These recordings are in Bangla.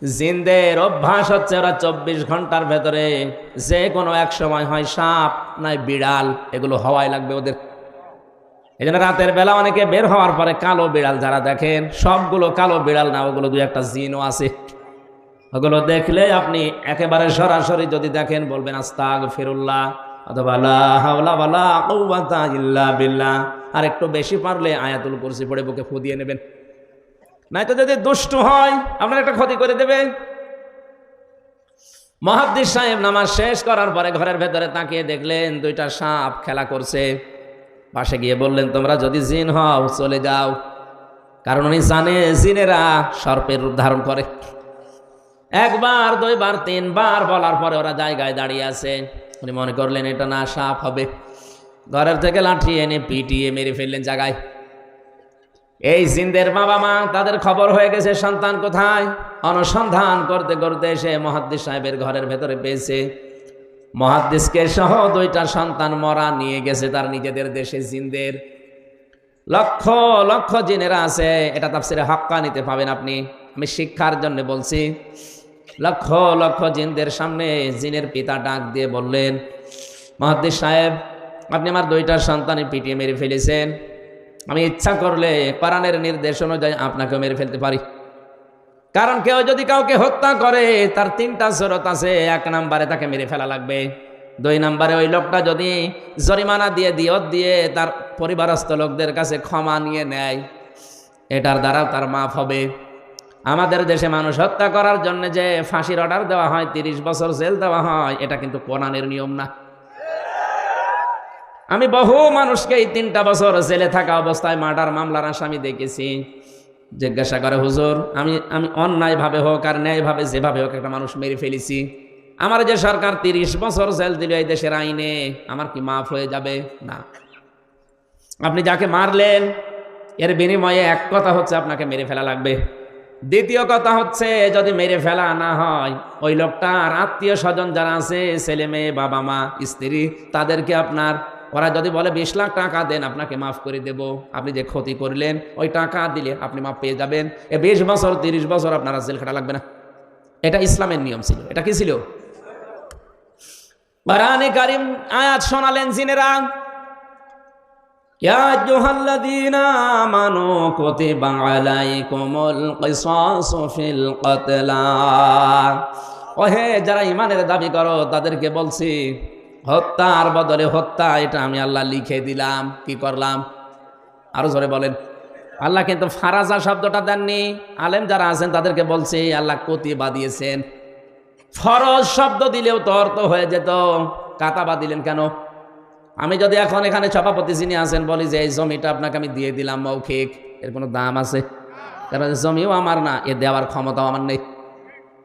জিনদের অভ্যাস হচ্ছে ওরা 24 ঘন্টার ভেতরে যে কোনো এক সময় হয় সাপ নাই বিড়াল, এগুলো হওয়াই লাগবে ওদের। এই জন্য রাতের বেলা অনেকে বের হওয়ার পরে কালো বিড়াল যারা দেখেন, সবগুলো কালো বিড়াল না, ওগুলো দুই একটা জিনও আছে। ওগুলো দেখলে আপনি একেবারে সরাসরি যদি দেখেন বলবেন আস্তাগফিরুল্লাহ অথবা লা হাওলা ওয়ালা কুওয়াতা ইল্লা বিল্লাহ। আর একটু বেশি পারলে আয়াতুল কুরসি পড়ে বুকে ফু দিয়ে নেবেন, নয়তো যদি দুষ্ট হয় আপনার একটা ক্ষতি করে দেবে। মুহাদ্দিস সাহেব নামাজ শেষ করার পরে ঘরের ভেতরে তাকিয়ে দেখলেন দুইটা সাপ খেলা করছে। পাশে গিয়ে বললেন, তোমরা যদি জিন হও চলে যাও, কারণ উনি জানে জিনেরা সর্পের রূপ ধারণ করে। একবার, দুইবার, তিনবার বলার পরে ওরা জায়গায় দাঁড়িয়ে আছে। উনি মনে করলেন এটা না সাপ হবে, ঘরের থেকে লাঠি এনে পিটিয়ে মেরে ফেললেন জায়গায়। এই জিনদের বাবা মা তাদের খবর হয়ে গেছে সন্তান কোথায়, অনুসন্ধান করতে করতে এসে মুহাদ্দিস সাহেবের ঘরের ভেতরে পেয়েছে। মুহাদ্দিসকে সহ দুইটা সন্তান মরা নিয়ে গেছে তার নিজেদের দেশে। জিনদের লক্ষ লক্ষ জিনেরা আছে, এটা তাফসিরে হাক্কানিতে পাবেন আপনি। আমি শিক্ষার জন্য বলছি। লক্ষ লক্ষ জিনদের সামনে জিনের পিতা ডাক দিয়ে বললেন, মুহাদ্দিস সাহেব, আপনি আমার দুইটা সন্তানই পিটিয়ে মেরে ফেলেছেন। আমি ইচ্ছা করলে কোরআনের নির্দেশ অনুযায়ী আপনাকে মেরে ফেলতে পারি। কারণ কেউ যদি কাউকে হত্যা করে তার তিনটা শরত আছে। এক নম্বরে তাকে মেরে ফেলা লাগবে, দুই নম্বরে ওই লোকটা যদি জরিমানা দিয়ে দিয়ত দিয়ে তার পরিবারস্থ লোকদের কাছে ক্ষমা নিয়ে নেয়, এটার দ্বারাও তার মাফ হবে। আমাদের দেশে মানুষ হত্যা করার জন্য যে ফাঁসির অর্ডার দেওয়া হয়, 30 বছর জেল দেওয়া হয়, এটা কিন্তু কোরআনের নিয়ম না। আমি বহু মানুষকে এই 3টা বছর জেলে থাকা অবস্থায় মার্ডার মামলার আসামি দেখেছি। জিজ্ঞাসা করে, হুজুর আমি অন্যায় ভাবে হোক আর ন্যায় ভাবে যেভাবে হোক একটা মানুষ মেরে ফেলেছি, আমার যে সরকার 30 বছর জেল দিল এই দেশের আইনে, আমার কি মাফ হয়ে যাবে? না। আপনি যাকে মারলেন এর বিনিময়ে এক কথা হচ্ছে আপনাকে মেরে ফেলা লাগবে। দ্বিতীয় কথা হচ্ছে যদি মেরে ফেলা না হয়, ওই লোকটার আত্মীয় স্বজন যারা আছে, ছেলে মেয়ে, বাবা মা, স্ত্রী, তাদেরকে আপনার, ওরা যদি বলে 20 লাখ টাকা দেন আপনাকে মাফ করে দেব, আপনি যে ক্ষতি করলেন ওই টাকা দিলে আপনি মাফ পেয়ে যাবেন। 20 বছর 30 বছর আপনারা জেল খাটা লাগবে না। এটা ইসলামের নিয়ম ছিল। এটা কি ছিল? কোরআনে কারীম আয়াত শোনালেন জিনেরা, ইয়া আইয়ুহাল্লাযীনা আমানু কুতিবা আলাইকুমুল কিসাসু ফিল কতলা। ওহে যারা ঈমানের দাবি করো তাদেরকে বলছি, হত্যার বদলে হত্যা এটা আমি আল্লাহ লিখে দিলাম। কি করলাম? আরো জোরে বলেন। আল্লাহ কিন্তু ফারাজা শব্দটা দেননি। আলেম যারা আছেন তাদেরকে বলছি আল্লাহ কতিবা দিয়েছেন। ফরজ শব্দ দিলেও তো অর্থ হয়ে যেত, কাতাবা দিলেন কেন? আমি যদি এখন এখানে সভাপতি যিনি আছেন বলি যে এই জমিটা আপনাকে আমি দিয়ে দিলাম মৌখিক, এর কোনো দাম আছে? কারণ জমিও আমার না, এ দেওয়ার ক্ষমতাও আমার নেই।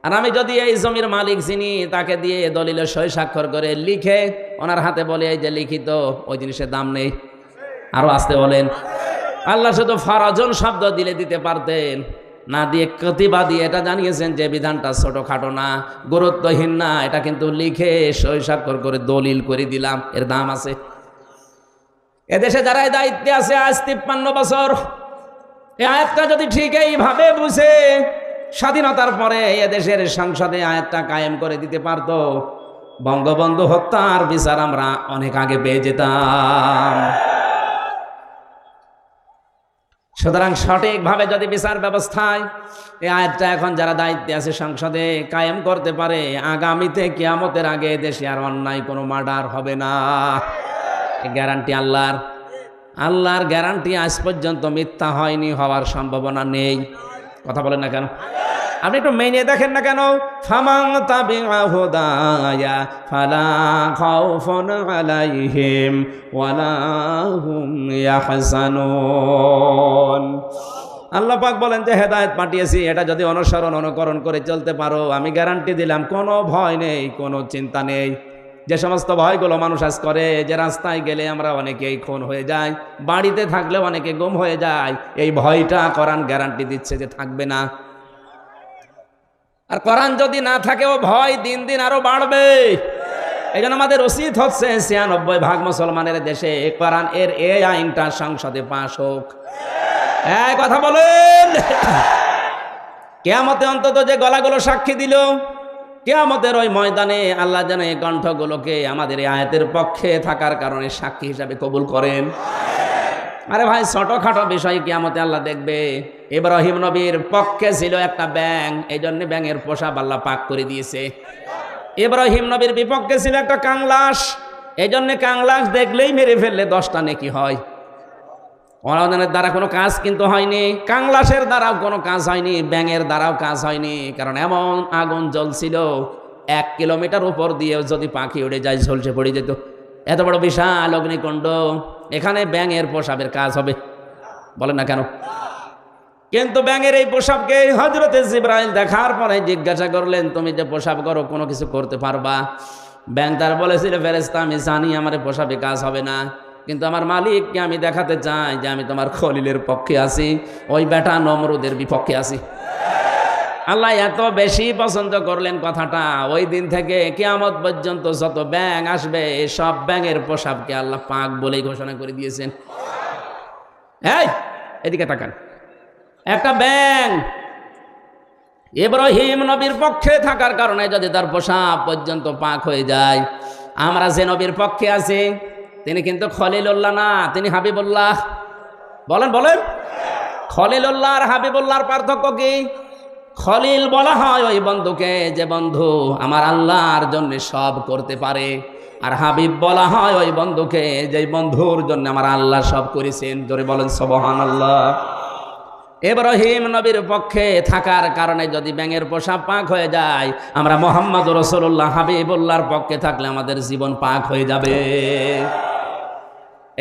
আর আমি যদি এই জমির মালিক যিনি, তাকে দিয়ে দলিলে সই স্বাক্ষর করে লিখে ওনার হাতে বলে এই যে লিখিত, ওই জিনিসের দাম নেই। আরো আসতে বলেন। আল্লাহ শুধু ফারাজন শব্দ দিলে দিতে পারতেন, না দিয়ে কতিবা দিয়ে এটা জানিয়েছেন যে বিধানটা ছোটখাটো না, গুরুত্বহীন না, এটা কিন্তু লিখে সই স্বাক্ষর করে দলিল করে দিলাম, এর দাম আছে। এদেশে যারা দায়িত্বে আছে আজ 53 বছর, এই আয়াতটা যদি ঠিক এইভাবে বুঝে স্বাধীনতার পরে এদেশের সংসদে আয়াতটা কায়েম করে দিতে পারত, বঙ্গবন্ধু হত্যার বিচার আমরা অনেক আগে পেয়ে যেতাম। সুতরাং সঠিকভাবে যদি বিচার ব্যবস্থায় এই আয়াতটা এখন যারা দায়িত্বে আছে সংসদে কায়েম করতে পারে, আগামীতে কিয়ামতের আগে দেশে আর অন্যায় কোনো মার্ডার হবে না। গ্যারান্টি আল্লাহর গ্যারান্টি। আজ পর্যন্ত মিথ্যা হয়নি, হওয়ার সম্ভাবনা নেই। কথা বলেন না কেন? আপনি একটু মেনে দেখেন না কেন? ফামান তাবিআ হুদায়া ফালা খাউফুন আলাইহিম ওয়ালা হুম ইয়াহজানুন। আল্লাহ পাক বলেন যে হেদায়েত পাঠিয়েছি, এটা যদি অনুকরণ করে চলতে পারো, আমি গ্যারান্টি দিলাম কোনো ভয় নেই, কোনো চিন্তা নেই। যে সমস্ত ভয়গুলো মানুষ আজ করে, যে রাস্তায় গেলে আমরা অনেকেই খুন হয়ে যাই, বাড়িতে থাকলে অনেকে গুম হয়ে যায়, এই ভয়টা কোরআন গ্যারান্টি দিচ্ছে যে থাকবে না। আর কোরআন যদি না থাকে ও ভয় দিন দিন আরো বাড়বে। এই জন্য আমাদের উচিত হচ্ছে 96% মুসলমানের দেশে কোরআন এর এই আইনটা সংসদে পাস হোক। এই কথা বলেন। কিয়ামতে অন্তত যে গলাগুলো সাক্ষী দিল, কিয়ামতের ওই ময়দানে আল্লাহ যেন এই কণ্ঠগুলোকে আমাদের এই আয়াতের পক্ষে থাকার কারণে সাক্ষী হিসাবে কবুল করেন। আরে ভাই, ছোটখাটো বিষয় কিয়ামতে আল্লাহ দেখবে। ইব্রাহিম নবীর পক্ষে ছিল একটা ব্যাঙ, এই জন্য ব্যাঙের পোশাক আল্লাহ পাক করে দিয়েছে। ইব্রাহিম নবীর বিপক্ষে ছিল একটা কাংলাস, এই জন্য কাংলাস দেখলেই মেরে ফেললে 10টা নেকি হয়। ওনাদের দ্বারা কোনো কাজ কিন্তু হয়নি, কাংলাসের দ্বারাও কোনো কাজ হয়নি, ব্যাঙের দ্বারাও কাজ হয়নি। কারণ এমন আগুন জ্বলছিল 1 কিলোমিটার উপর দিয়েও যদি পাখি উড়ে যায় ঝলসে পড়ে যেত। এত বড় বিশাল অগ্নিকুণ্ড, এখানে ব্যাঙের পোশাকের কাজ হবে? বলেন না কেন? কিন্তু ব্যাঙের এই পোশাককে হযরতে জিবরাইল দেখার পরে জিজ্ঞাসা করলেন, তুমি যে পোশাক করো কোনো কিছু করতে পারবা? ব্যাঙ তার বলেছিল, ফেরেশতা আমি জানি আমার পোশাকে কাজ হবে না, কিন্তু আমার মালিককে আমি দেখাতে চাই যে আমি তোমার খলিলের পক্ষে আছি, ওই বেটা নমরুদের বিপক্ষে আছি। আল্লাহ এত বেশি পছন্দ করলেন কথাটা, ওই দিন থেকে কিয়ামত পর্যন্ত যত ব্যাঙ আসবে সব ব্যাঙের পোশাককে আল্লাহ পাক বলেই ঘোষণা করে দিয়েছেন। এই এদিকে তাকান, একটা ব্যাঙ ইব্রাহিম নবীর পক্ষে থাকার কারণে যদি তার পোশাক পর্যন্ত পাক হয়ে যায়, আমরা যে নবীর পক্ষে আছি তিনি কিন্তু খলিলুল্লাহ না, তিনি হাবিবুল্লাহ। বলেন বলেন, খলিলুল্লাহ আর হাবিবুল্লাহর পার্থক্য কি? খলিল বলা হয় ওই বন্ধুকে যে বন্ধু আমার আল্লাহর জন্য সব করতে পারে, আর হাবিব বলা হয় ওই বন্ধুকে যে বন্ধুর জন্য আমার আল্লাহ সব করেছেন। জোরে বলেন সুবহানাল্লাহ। ইব্রাহিম নবীর পক্ষে থাকার কারণে যদি ব্যাঙের পোশাক পাক হয়ে যায়, আমরা মুহাম্মদ রাসূলুল্লাহ হাবিবুল্লাহর পক্ষে থাকলে আমাদের জীবন পাক হয়ে যাবে।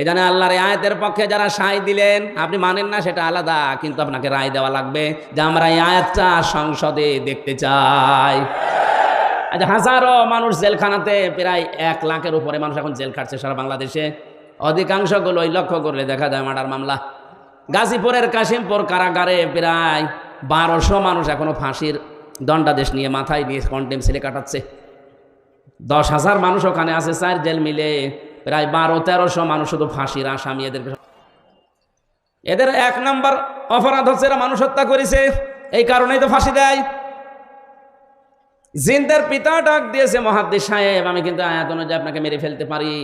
এই জন্য আল্লাহর আয়াতের পক্ষে যারা সায় দিলেন, আপনি মানেন না সেটা আলাদা, কিন্তু আপনাকে রায় দেওয়া লাগবে যে আমরা এই আয়াতটা সংসদে দেখতে চাই। আচ্ছা, হাজারো মানুষ জেলখানাতে, প্রায় 1 লাখের উপরে মানুষ এখন জেল খাটছে সারা বাংলাদেশে। অধিকাংশগুলো লক্ষ্য করলে দেখা যায় মার্ডার মামলা। গাজীপুরের কাশিমপুর কারাগারে প্রায় 1200 মানুষ এখনো ফাঁসির দণ্ডাদেশ নিয়ে মাথায় নিয়ে কন্টেম সেলে কাটাচ্ছে। 10,000 মানুষ ওখানে আছে, 4 জেল মিলে প্রায় 1200-1300 মানুষ শুধু ফাঁসির আসামি। এদের 1 নম্বর অপরাধ হচ্ছে এরা মানুষ হত্যা করেছে, এই কারণেই তো ফাঁসি দেয়। জিনদের পিতা ডাক দিয়েছে, মুহাদ্দিস সাহেব আমি কিন্তু আয়াত অনুযায়ী আপনাকে মেরে ফেলতে পারি,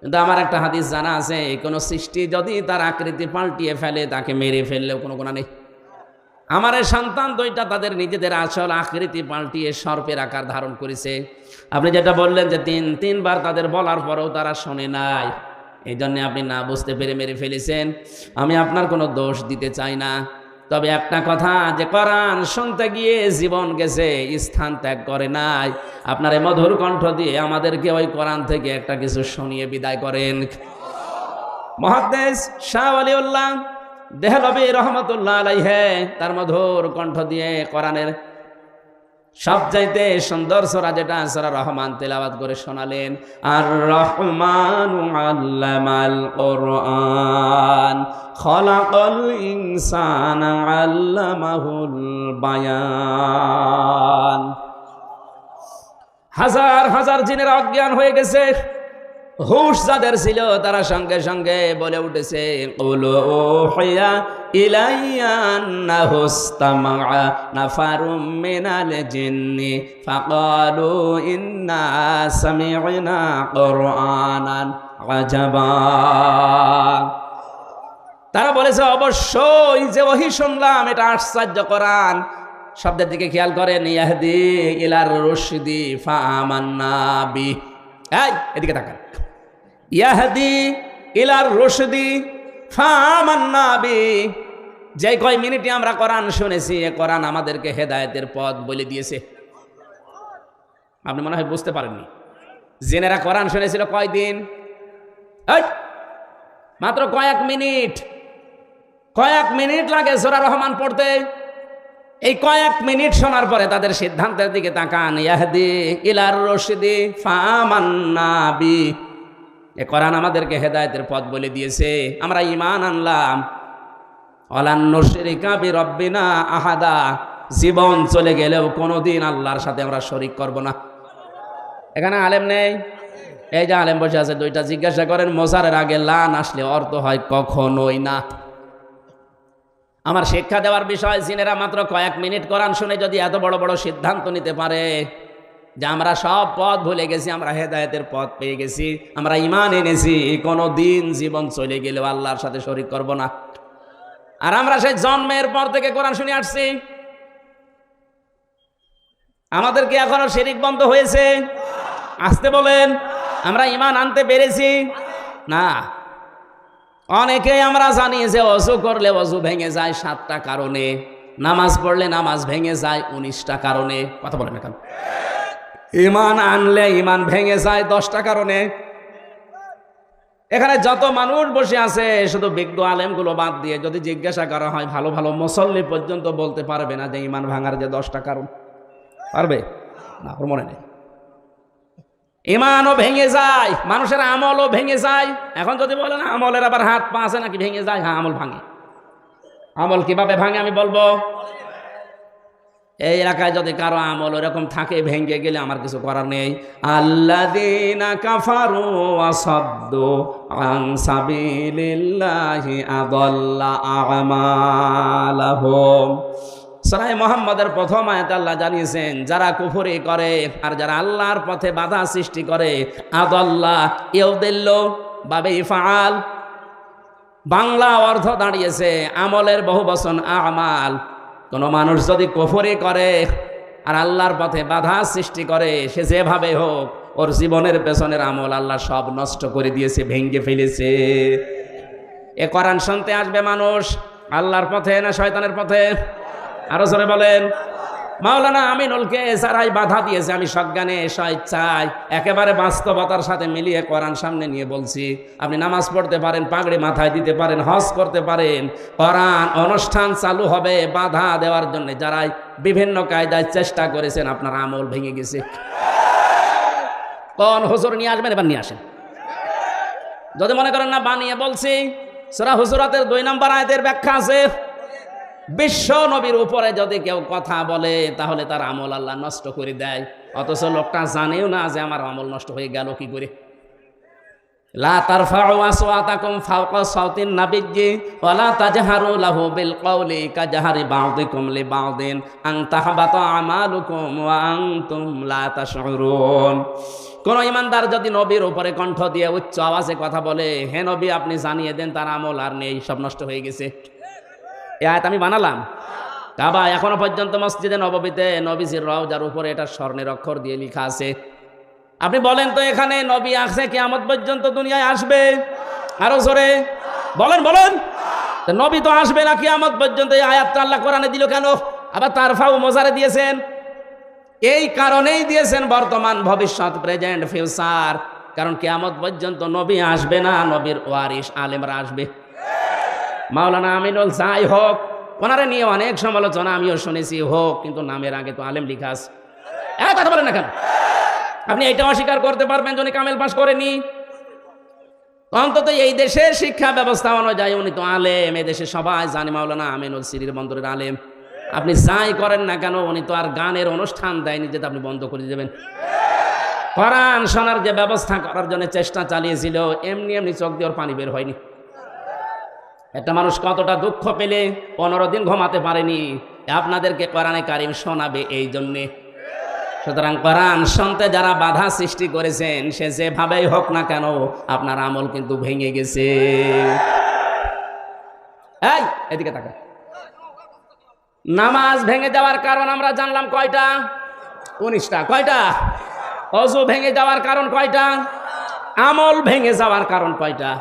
কিন্তু আমার একটা হাদিস জানা আছে, কোনো সৃষ্টি যদি তার আকৃতি পাল্টিয়ে ফেলে তাকে মেরে ফেললেও কোনো গুনাহ নেই। আমার এই সন্তান 2টা তাদের নিজেদের আসল আকৃতি পাল্টিয়ে সর্পের আকার ধারণ করেছে। আপনি যেটা বললেন যে 3বার তাদের বলার পরেও তারা শোনে নাই, এই জন্যে আপনি না বুঝতে পেরে মেরে ফেলেছেন। আমি আপনার কোনো দোষ দিতে চাই না, তবে একটা কথা, যে কোরআন শুনতে গিয়ে জীবন গেছে, স্থান ত্যাগ করে নাই। আপনার এই মধুর কণ্ঠ দিয়ে আমাদেরকে ওই কোরআন থেকে একটা কিছু শুনিয়ে বিদায় করেন। মুহাদ্দিস শাহ ওয়ালিউল্লাহ দেহলভী রহমতুল্লাহ আলাইহি তার মধুর কণ্ঠ দিয়ে কোরআনের সবচাইতে সুন্দর সূরা যেটা সূরা রহমান তেলাওয়াত করে শোনালেন। আর রহমানু আল্লামাল কোরআন খলাকাল ইনসানা আল্লামাহুল বায়ান। হাজার হাজার জিনের অজ্ঞান হয়ে গেছে, হুশ যাদের ছিল তারা সঙ্গে সঙ্গে বলে উঠেছে, কুলু উহিয়া ইলাইয়া আন্নাহু ইসতামা'a নাফারুম মিনাল জিন্নি ফাকালু ইন্না সামি'না কুরআনান আজাবা। তারা বলেছে অবশ্যই যে ওহী শুনলাম এটা আশ্চর্য কোরআন। শব্দের দিকে খেয়াল করেন, ইয়াহদি ইলার রুশদি ফাআমান্না বি। এই এদিকে তাকান, ইয়াহদি ইলার রুশদি ফাআমান্না বি। যে কয় মিনিটে আমরা কোরআন শুনেছি, এ কোরআন আমাদেরকে হেদায়েতের পথ বলে দিয়েছে। আপনি মনে হয় বুঝতে পারেননি, জিনেরা কোরআন শুনেছিল কয়দিন? মাত্র কয়েক মিনিট লাগে সূরা রহমান পড়তে। এই কয়েক মিনিট শোনার পরে তাদের সিদ্ধান্তের দিকে তাকান, ইয়াহদি ইলার রুশদি ফাআমান্না বি। এ কোরআন আমাদেরকে হেদায়েতের পথ বলে দিয়েছে, আমরা ঈমান আনলাম। ওয়ালান নুশরিকা বিরাব্বিনা আহাদা, জীবন চলে গেলেও কোনোদিন আল্লাহর সাথে আমরা শরীক করব না। এখানে আলেম নেই? এই যে আলেম বসে আছে, 2টা জিজ্ঞাসা করেন মোজারের আগে লা না আসলে অর্থ হয় কখনোই না। আমার শিক্ষা দেওয়ার বিষয়, জিনেরা মাত্র কয়েক মিনিট কোরআন শুনে যদি এত বড় বড় সিদ্ধান্ত নিতে পারে যে আমরা সব পথ ভুলে গেছি, আমরা হেদায়েতের পথ পেয়ে গেছি, আমরা ঈমান এনেছি, কোনো দিন জীবন চলে গেলেও আল্লাহর সাথে শরীক করব না। আর আমরা সেই জন্মের পর থেকে কোরআন শুনে আসছি। আমাদের কি এখনো শিরিক বন্ধ হয়েছে? আসতে বলেন। আমরা ঈমান আনতে পেরেছি না। অনেকেই আমরা জানি যে অজু করলে অজু ভেঙে যায় 7টা কারণে, নামাজ পড়লে নামাজ ভেঙে যায় 19টা কারণে। কথা বলেন না কেন? ঈমান আনলে ঈমান ভেঙে যায় 10টা কারণে। এখানে যত মানুষ বসে আছে শুধু বিজ্ঞ আলেমগুলো বাদ দিয়ে যদি জিজ্ঞাসা করা হয়, ভালো ভালো মুসল্লি পর্যন্ত বলতে পারবে না যে ঈমান ভাঙার যে 10টা কারণ। পারবে না? ওর মনে নেই। ঈমানও ভেঙে যায়, মানুষের আমলও ভেঙে যায়। এখন যদি বলেন আমলের আবার হাত পা আছে নাকি ভেঙে যায়, হ্যাঁ আমল ভাঙে। আমল কিভাবে ভাঙে আমি বলবো। এই এলাকায় যদি কারো আমল এরকম থাকে ভেঙে গেলে আমার কিছু করার নেই। আল্লাযীনা কাফারু ওয়া সাদ্দু আন সাবিলিল্লাহি আযাল্লা আমালাহুম। সূরা মুহাম্মাদের প্রথম আয়াতে আল্লাহ জানিয়েছেন, যারা কুফরি করে আর যারা আল্লাহর পথে বাধা সৃষ্টি করে, আদাল্লাহ ইউদিল্লু বাবে ইফআল, বাংলা অর্থ দাঁড়িয়েছে আমলের বহুবচন আমাল। কোন মানুষ যদি কুফরি করে আর আল্লাহর পথে বাধা সৃষ্টি করে, সে যেভাবে হোক ওর জীবনের পেছনের আমল আল্লাহ সব নষ্ট করে দিয়েছে, ভেঙে ফেলেছে। এ কোরআন শুনতে আসবে মানুষ আল্লাহর পথে না শয়তানের পথে? আরো জোরে বলেন। মাওলানা আমিনুলকে যারাই বাধা দিয়েছে, আমি সজ্ঞানে স্বেচ্ছায় একেবারে বাস্তবতার সাথে মিলিয়ে কোরআন সামনে নিয়ে বলছি, আপনি নামাজ পড়তে পারেন, পাগড়ি মাথায় দিতে পারেন, হজ করতে পারেন, কোরআন অনুষ্ঠান চালু হবে বাধা দেওয়ার জন্য যারাই বিভিন্ন কায়দায় চেষ্টা করেছেন, আপনার আমল ভেঙে গেছে। কোন হুজুর নিয়ে আসবেন? এবার নিয়ে আসেন। যদি মনে করেন না বানিয়ে বলছি, সূরা হুজুরাতের 2 নম্বর আয়াতের ব্যাখ্যা আছে, বিশ্ব নবীর উপরে যদি কেউ কথা বলে তাহলে তার আমল আল্লাহ নষ্ট করে দেয়, অথচ লোকটা জানেও না যে আমার আমল নষ্ট হয়ে গেল কি করে। লা তারফাউ আসওয়াতাকুম ফাওকা সাওতিন নাবিয়্যি ওয়া লা তাজহারু লাহু বিল কওলি কাজহারি বা'দিকুম লিবা'দিন আন তাহবাতা আমালুকুম ওয়া আনতুম লা তাশউরুন। কোন ইমানদার যদি নবীর উপরে কণ্ঠ দিয়ে উচ্চ আওয়াজে কথা বলে, হে নবী আপনি জানিয়ে দেন তার আমল আর নেই, সব নষ্ট হয়ে গেছে। এই আয়াত আমি বানালাম। কাবা এখনো পর্যন্ত মসজিদে নববীতে নবীজির রওজার উপরে এটা স্বর্ণের অক্ষর দিয়ে লেখা আছে। আপনি বলেন তো এখানে নবী আসে কিয়ামত পর্যন্ত দুনিয়ায় আসবে? আরো জোরে বলেন বলেন। তো নবী তো আসবে না কিয়ামত পর্যন্ত, এই আয়াতটা আল্লাহ কোরআনে দিল কেন? আবার তারফাউ মোজারে দিয়েছেন, এই কারণেই দিয়েছেন বর্তমান ভবিষ্যৎ প্রেজেন্ট ফিউচার, কারণ কিয়ামত পর্যন্ত নবী আসবে না, নবীর ওয়ারিস আলেমরা আসবে। মাওলানা আমিনুল যাই হোক, ওনারে নিয়ে অনেক সমালোচনা আমিও শুনেছি হোক, কিন্তু নামের আগে তো আলেম লিখা আছে। কথা বলেন না কেন? আপনি এটা অস্বীকার করতে পারবেন যে উনি কামেল পাস করেনি? অন্তত এই দেশের শিক্ষা ব্যবস্থা অনুযায়ী উনি তো আলেম, এই দেশে সবাই জানে মাওলানা আমিনুল সিরির বন্দরের আলেম। আপনি যাই করেন না কেন, উনি তো আর গানের অনুষ্ঠান দেয়নি যেটা আপনি বন্ধ করে দেবেন। কোরআন শোনার যে ব্যবস্থা করার জন্য চেষ্টা চালিয়েছিল, এমনি এমনি চোখ দিয়ে ওর পানি বের হয়নি। একটা মানুষ কতটা দুঃখ পেলে 15 দিন ঘুমাতে পারেনি, আপনাদেরকে কোরআনে কারিম শোনাবে এই জন্যে। সুতরাং কোরআন শুনতে যারা বাধা সৃষ্টি করেছেন, সে যেভাবেই হোক না কেন আপনার আমল কিন্তু ভেঙে গেছে। এই এদিকে তাকা। নামাজ ভেঙে যাওয়ার কারণ আমরা জানলাম কয়টা? 19টা। কয়টা? ওযু ভেঙে যাওয়ার কারণ কয়টা? আমল ভেঙে যাওয়ার কারণ কয়টা?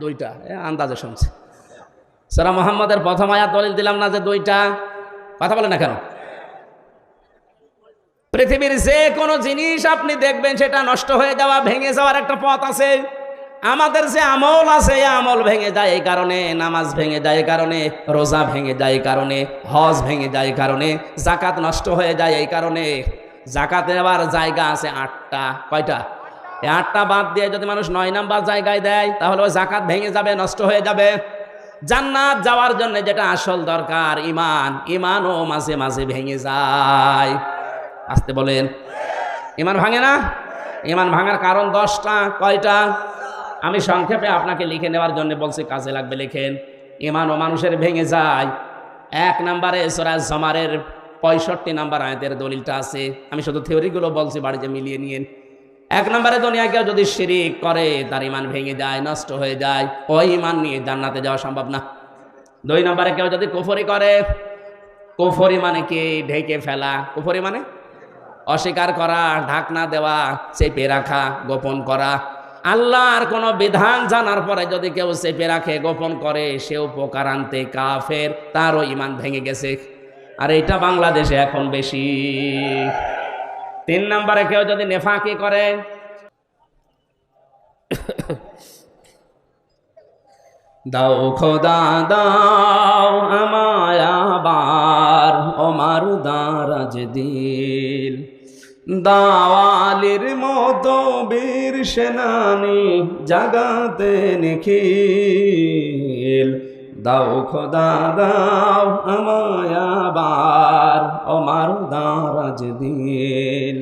2টা। আন্দাজে শুনছে। সূরা মুহাম্মাদের প্রথম আয়াত দলিল দিলাম না যে 2টা? কথা বলে না কেন? পৃথিবীর যে কোনো জিনিস আপনি দেখবেন সেটা নষ্ট হয়ে যাওয়া, ভেঙে যাওয়ার একটা পথ আছে। আমাদের যে আমল আছে, এই আমল ভেঙে যায় এই কারণে, নামাজ ভেঙে যায় এই কারণে, রোজা ভেঙে যায় এই কারণে, হজ ভেঙে যায় এই কারণে, যাকাত নষ্ট হয়ে যায় এই কারণে। যাকাতে আবার জায়গা আছে 8টা। কয়টা? এই 8টা বাদ দিয়ে যদি মানুষ 9 নাম্বার জায়গায় দেয় তাহলে ওই যাকাত ভেঙে যাবে, নষ্ট হয়ে যাবে। জান্নাত যাওয়ার জন্য যেটা আসল দরকার ঈমান, ঈমানও মাঝে মাঝে ভেঙে যায়। আসতে বলেন। ঈমান ভাঙে না? ঈমান ভাঙার কারণ 10টা। কয়টা? আমি সংক্ষেপে আপনাকে লিখে নেওয়ার জন্য বলছি, কাজে লাগবে লিখেন। ইমানও মানুষের ভেঙে যায়। 1 নম্বরে সূরা জমারের 65 নম্বর আয়াতের দলিলটা আছে। আমি শুধু থিওরিগুলো বলছি, বাড়িতে মিলিয়ে নিয়েন। 1 নম্বরে দুনিয়ায় কেউ যদি শিরিক করে তার ইমান ভেঙে যায়, নষ্ট হয়ে যায়, ওই ইমান নিয়ে জান্নাতে যাওয়া সম্ভব না। 2 নম্বরে কেউ যদি কুফরি করে, কুফরি মানে কি? ঢেকে ফেলা। কুফরি মানে অস্বীকার করা, ঢাকনা দেওয়া, চেপে রাখা, গোপন করা। আল্লাহর কোনো বিধান জানার পরে যদি কেউ চেপে রাখে, গোপন করে, সে উপকারান্তে কাফের, তারও ইমান ভেঙে গেছে। আর এটা বাংলাদেশে এখন বেশি। 3 নম্বরে কেউ যদি নেফাকি করে, দাও খোদা দাও আমায় আবার ওমার দারাজ দিল, দাওয়ালির মতো বীর সেনানি জাগাতে নিখিল, দাও খোদা দাও আমায় আবার ওমার দারাজ দিল।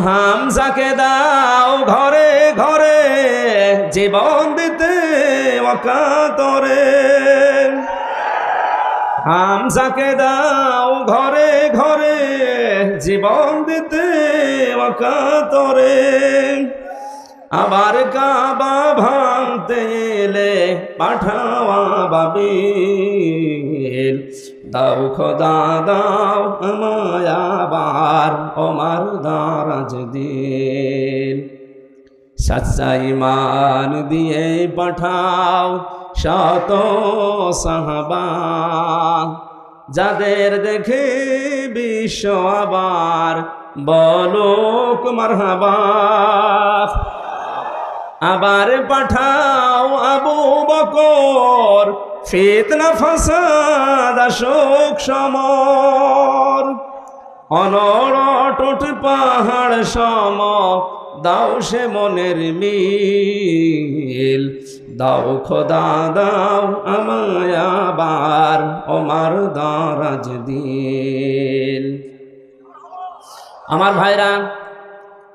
হামজাকে দাও ঘরে ঘরে জীবন দিতে ওয়াকাতরে, হামজাকে দাও ঘরে ঘরে জীবন দিতে ওয়াকাতরে, আবার কাবা ভাঙতে এলে পাঠাওয়া বাবিল, দাও খোদা দাও আমায় আবার ওমার দারাজ দিল। সচ্চা ঈমান দিয়ে পাঠাও শত সাহাবা, যাদের দেখে বিশ্ব আবার বলুক মারহাবা। আবার পাঠাও আবু বকর, ফিতনা ফাসাদ শোক সমর, অনড় পাহাড় সম দাও সে মনের মিল, দাও খোদা দাও আমায় আবার ওমার দারাজ দিল। আমার ভাইরা,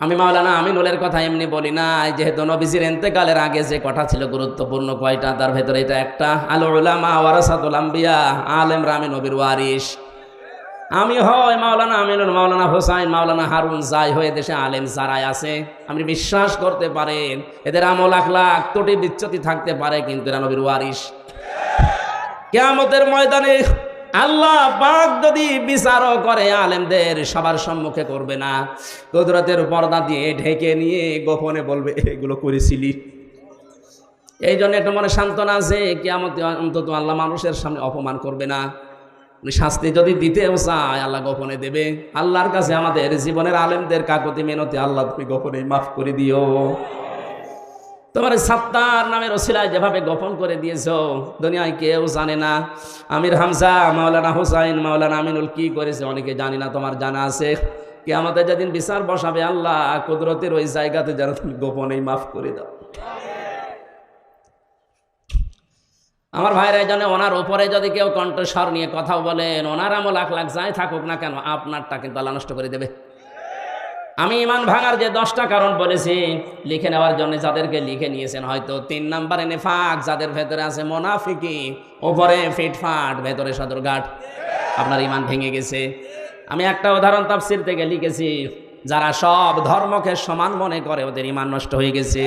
আমি মাওলানা আমিনুলের কথা এমনি বলি না, যেহেতু নবীজির ইন্তেকালের আগে যে কথা ছিল গুরুত্বপূর্ণ কয়টা, তার ভেতরে এটা একটা। আল উলামা ওয়ারাসাতুল আম্বিয়া, আলেমরা আমি নবীর ওয়ারিস। আমি হয় মাওলানা আমিনুল, মাওলানা হোসাইন, মাওলানা হারুন, যাই হয়ে দেশে আলেম যারাই আছে, আপনি বিশ্বাস করতে পারেন এদের আমল আখলাক ত্রুটি বিচ্যুতি থাকতে পারে, কিন্তু এরা নবীর ওয়ারিস। কিয়ামতের ময়দানে আল্লাহ পাক যদি বিচারও করে, আলেমদের সবার সম্মুখে করবে না, কুদরতের পর্দা দিয়ে ঢেকে নিয়ে গোপনে বলবে এগুলো করেছিলি। এই জন্য একটা মনে সান্ত্বনা আছে, কিয়ামতে অন্তত আল্লাহ মানুষের সামনে অপমান করবে না। শাস্তি যদি দিতেও চায় আল্লাহ গোপনে দেবে। আল্লাহর কাছে আমাদের জীবনের আলেমদের কাকুতি মিনতি, আল্লাহ তুমি গোপনে মাফ করে দিও। তোমার সাত্তার নামের ওসিলায় যেভাবে গোপন করে দিয়েছো, দুনিয়ায় কেউ জানে না। আমির হামজা, মাওলানা হোসাইন, মাওলানা আমিনুল কি করেছে অনেকে জানি না, তোমার জানা আছে। কিয়ামতে যেদিন বিচার বসাবে, আল্লাহ কুদরতের ওই জায়গাতে যেন তুমি গোপনেই মাফ করে দাও। আমার ভাইরা, এই জন্য ওনার উপরে যদি কেউ কণ্ঠস্বর নিয়ে কথা বলেন, ওনার আমল আখলাক যাই থাকুক না কেন, আপনারটা কিন্তু আল্লাহ নষ্ট করে দেবে। আমি ইমান ভাঙার যে 10টা কারণ বলেছি লিখে নেওয়ার জন্য, যাদেরকে লিখে নিয়েছেন হয়তো। 3 নম্বরে নেফাক, যাদের ভেতরে আছে মোনাফিকি, উপরে ফিটফাট, ভেতরে সদরঘাট, আপনার ইমান ভেঙে গেছে। আমি একটা উদাহরণ তাফসীর থেকে লিখেছি, যারা সব ধর্মকে সমান মনে করে ওদের ইমান নষ্ট হয়ে গেছে।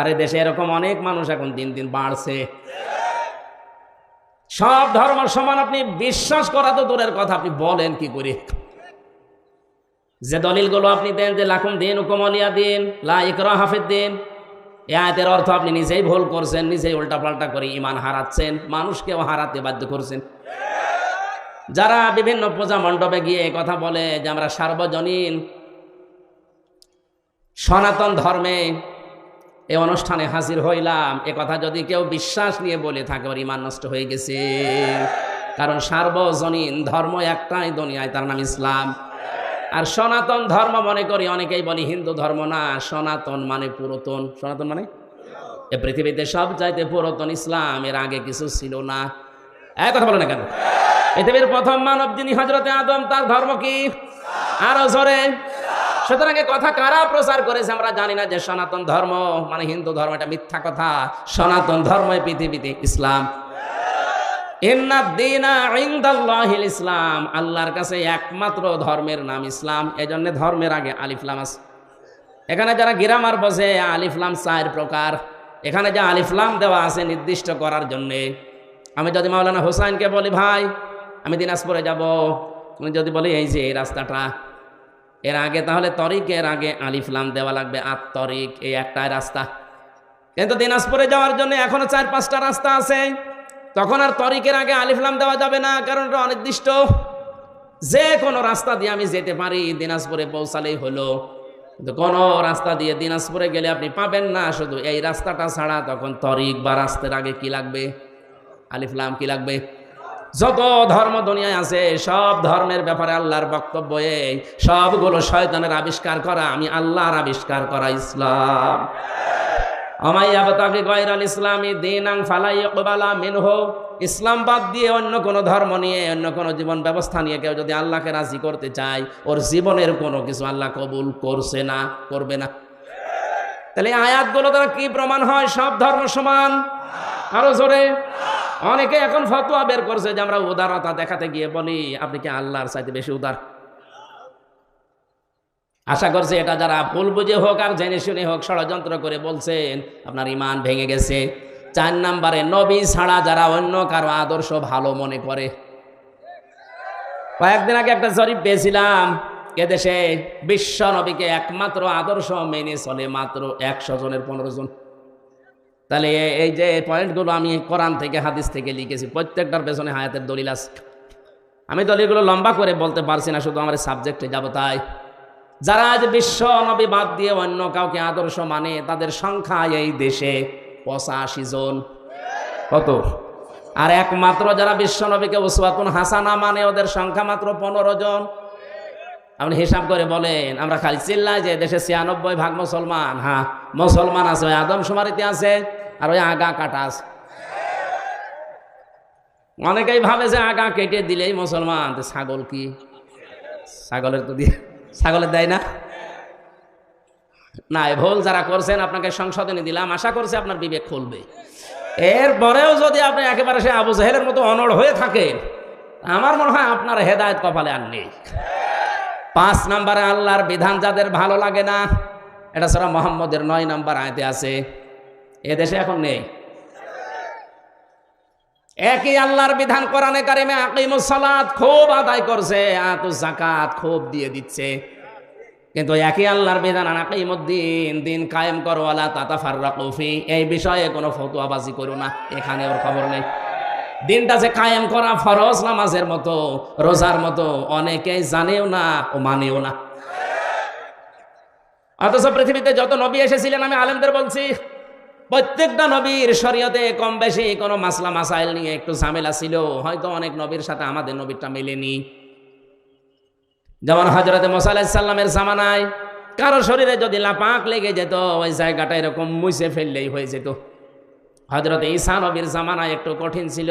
আরে দেশে এরকম অনেক মানুষ এখন দিন দিন বাড়ছে। সব ধর্ম সমান আপনি বিশ্বাস করা তো দূরের কথা, আপনি বলেন কি করে? যে দলিলগুলো আপনি দেন যে লাকুম দিন উকুমলিয়া দিন, লা ইকরাহা ফিদ্দিন, এই আয়াতের অর্থ আপনি নিজেই ভুল করছেন, নিজেই উল্টাপাল্টা করে ইমান হারাচ্ছেন, মানুষকেও হারাতে বাধ্য করছেন। যারা বিভিন্ন পূজা মণ্ডপে গিয়ে কথা বলে যে আমরা সার্বজনীন সনাতন ধর্মে এই অনুষ্ঠানে হাজির হইলাম, এ কথা যদি কেউ বিশ্বাস নিয়ে বলে থাকে, ওর ইমান নষ্ট হয়ে গেছে। কারণ সার্বজনীন ধর্ম একটাই দুনিয়ায়, তার নাম ইসলাম। আর সনাতন ধর্ম মনে করি অনেকেই বলি হিন্দু ধর্ম না, সনাতন মানে পুরাতন। সনাতন মানে এ পৃথিবীতে সব চাইতে পুরাতন ইসলাম, এর আগে কিছু ছিল না। এক কথা বলো না কেন? পৃথিবীর প্রথম মানব যিনি হযরতে আদম, তার ধর্ম কি? আরো জোরে। সুতরাং এই কথা কারা প্রচার করেছে আমরা জানি না, যে সনাতন ধর্ম মানে হিন্দু ধর্ম, এটা মিথ্যা কথা। সনাতন ধর্মই পৃথিবীতে ইসলাম। ইসলাম, আল্লাহর কাছে একমাত্র ধর্মের নাম ইসলাম। এজন্য ধর্মের আগে আলিফ লাম আছে। এখানে যারা গ্রামার বসে আলিফ লাম 4 প্রকার, এখানে যে আলিফ লাম দেওয়া আছে নির্দিষ্ট করার জন্যে। আমি যদি মাওলানা হোসাইনকে বলি ভাই আমি দিনাজপুরে যাব, উনি যদি বলি এই যে এই রাস্তাটা, এর আগে তাহলে তরিকের আগে আলিফ লাম দেওয়া লাগবে। আর তরিক এই একটাই রাস্তা, কিন্তু দিনাজপুরে যাওয়ার জন্য এখনো 4-5টা রাস্তা আছে। তখন আর তরিকের আগে আলিফ লাম দেওয়া যাবে না, কারণ এটা অনির্দিষ্ট। যে কোনো রাস্তা দিয়ে আমি যেতে পারি, দিনাজপুরে পৌঁছালেই হলো। কিন্তু কোনো রাস্তা দিয়ে দিনাজপুরে গেলে আপনি পাবেন না শুধু এই রাস্তাটা ছাড়া। তখন তরিক বা রাস্তার আগে কি লাগবে? আলিফ লাম। কি লাগবে? যত ধর্ম দুনিয়ায় আছে সব ধর্মের ব্যাপারে আল্লাহর বক্তব্য এই, সবগুলো শয়তানের আবিষ্কার করা, আমি আল্লাহর আবিষ্কার করা ইসলাম। ইসলাম বাদ দিয়ে অন্য কোন ধর্ম নিয়ে, অন্য কোন জীবন ব্যবস্থা নিয়ে কেউ যদি আল্লাহকে রাজি করতে চায়, ওর জীবনের কোনো কিছু আল্লাহ কবুল করছে না, করবে না। তাহলে আয়াতগুলো দ্বারা কি প্রমাণ হয়? সব ধর্ম সমান। আরো জোরে। অনেকে এখন ফতোয়া বের করছে যে আমরা উদারতা দেখাতে গিয়ে বলি আপনি কি আল্লাহর চাইতে বেশি উদার। আশা করছি এটা যারা ভুল বুঝে হোক আর জেনে শুনে হোক ষড়যন্ত্র করে বলছেন, আপনার ঈমান ভেঙে গেছে। 4 নম্বরে, নবী ছাড়া যারা অন্য কারো আদর্শ ভালো মনে করে। কয়েকদিন আগে একটা জরিপ পেয়েছিলাম, এদেশে বিশ্ব নবীকে একমাত্র আদর্শ মেনে চলে মাত্র 100 জনের 15 জন। তাহলে এই যে পয়েন্টগুলো আমি কোরআন থেকে হাদিস থেকে লিখেছি, প্রত্যেকটার পেছনে হায়াতের দলিল আছে। আমি দলিলগুলো লম্বা করে বলতে পারছি না, শুধু আমার সাবজেক্টে যাব। তাই যারা আজ বিশ্ব নবী বাদ দিয়ে অন্য কাউকে আদর্শ মানে, তাদের সংখ্যা এই দেশে 85 জন। কত? আর একমাত্র যারা বিশ্ব নবীকে উসওয়াতুন হাসানা মানে, ওদের সংখ্যা মাত্র 15 জন। আপনি হিসাব করে বলেন, আমরা খালি চিল্লাই যে দেশে 96% মুসলমান। হ্যাঁ, মুসলমান আছে, ওই আদমশুমারিতে আছে, আর ওই আগা কাটা আছে। অনেকেই ভাবে যে আগা কেটে দিলেই মুসলমান। ছাগল কি? ছাগলের তো দিয়ে, ছাগলের দেয় না। না, ভুল যারা করছেন আপনাকে সংশোধনী দিলাম, আশা করছি আপনার বিবেক খুলবে। এরপরেও যদি আপনি একেবারে সে আবু জাহেলের মতো অনড় হয়ে থাকেন, আমার মনে হয় আপনার হেদায়েত কপালে আর নেই। 5 নম্বরে, আল্লাহর বিধান যাদের ভালো লাগে না, এটা সূরা মুহাম্মদের 9 নম্বর আয়াতে আছে। এদেশে এখন নেই। একই আল্লাহর বিধান কোরআনে কারিমে আকিমুস সালাত খুব আদায় করছে, আতুজ যাকাত খুব দিয়ে দিচ্ছে, কিন্তু একই আল্লাহর বিধান আকিমুদ্দিন, দিন কায়েম করো, ওয়ালা তাতাফাররাকু ফি, এই বিষয়ে কোনো ফতোয়াবাজি করো না। এখানে ওর খবর নেই। দিনটা যে কায়েম করা ফরজ, নামাজের মতো, রোজার মতো, অনেকেই জানেও না ও মানেও না। অথচ পৃথিবীতে যত নবী এসেছিলেন, আমি আলেমদের বলছি, প্রত্যেকটা নবীর শরীয়তে কম বেশি কোনো মাসলা মাসাইল নিয়ে একটু ঝামেলা ছিল। হয়তো অনেক নবীর সাথে আমাদের নবীরটা মেলেনি। যেমন হযরতে মুসা আলাইহিস সালামের জামানায় কারো শরীরে যদি লাপাক লেগে যেত, ওই জায়গাটা এরকম মুছে ফেললেই হয়ে যেত। হযরতে ঈসা নবীর জামানায় একটু কঠিন ছিল,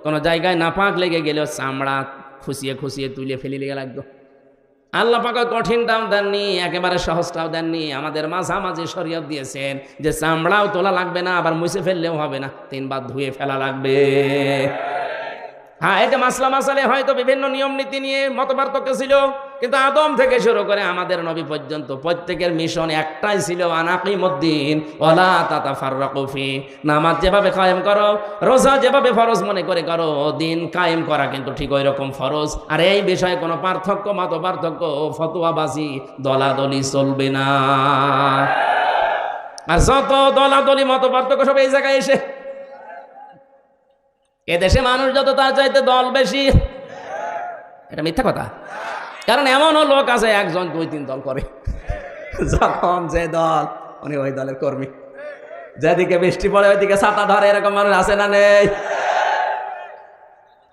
কোনো জায়গায় নাপাক লেগে গেলেও চামড়া খুশিয়ে খুশিয়ে তুলে ফেলে লেগে লাগতো। আল্লাহ পাক কঠিনটাও দেননি, একেবারে সহজটাও দেননি, আমাদের মাঝামাঝি শরীয়ত দিয়েছেন যে চামড়াও তোলা লাগবে না, আবার মুছে ফেললেও হবে না, 3 বার ধুয়ে ফেলা লাগবে। হ্যাঁ, এটা মাসলা মাসালে হয়তো বিভিন্ন নিয়ম নীতি নিয়ে মতপার্থক্য ছিল, কিন্তু আদম থেকে শুরু করে আমাদের নবী পর্যন্ত প্রত্যেকের মিশন একটাই ছিল, আনাকিমুদ্দিন ওয়ালা তাতাফাররাকু ফি। নামাজ যেভাবে কায়েম করো, রোজা যেভাবে ফরজ মনে করে করো, দিন কায়েম করা কিন্তু ঠিক ওই রকম ফরজ। আর এই বিষয়ে কোনো পার্থক্য, মত পার্থক্য, ফতোয়াবাজি, দলাদলি চলবে না। আর যত দলাদলি, মত পার্থক্য সব এই জায়গায় এসে, এদেশে মানুষ যত তার চাইতে দল বেশি। এটা মিথ্যা কথা। কারণ এমনও লোক আছে 1 জন 2-3 দল করে, যখন যে দল উনি ওই দলের কর্মী। যেদিকে বৃষ্টি পড়ে ওইদিকে ছাতা ধরে, এরকম মানুষ আছে না নেই?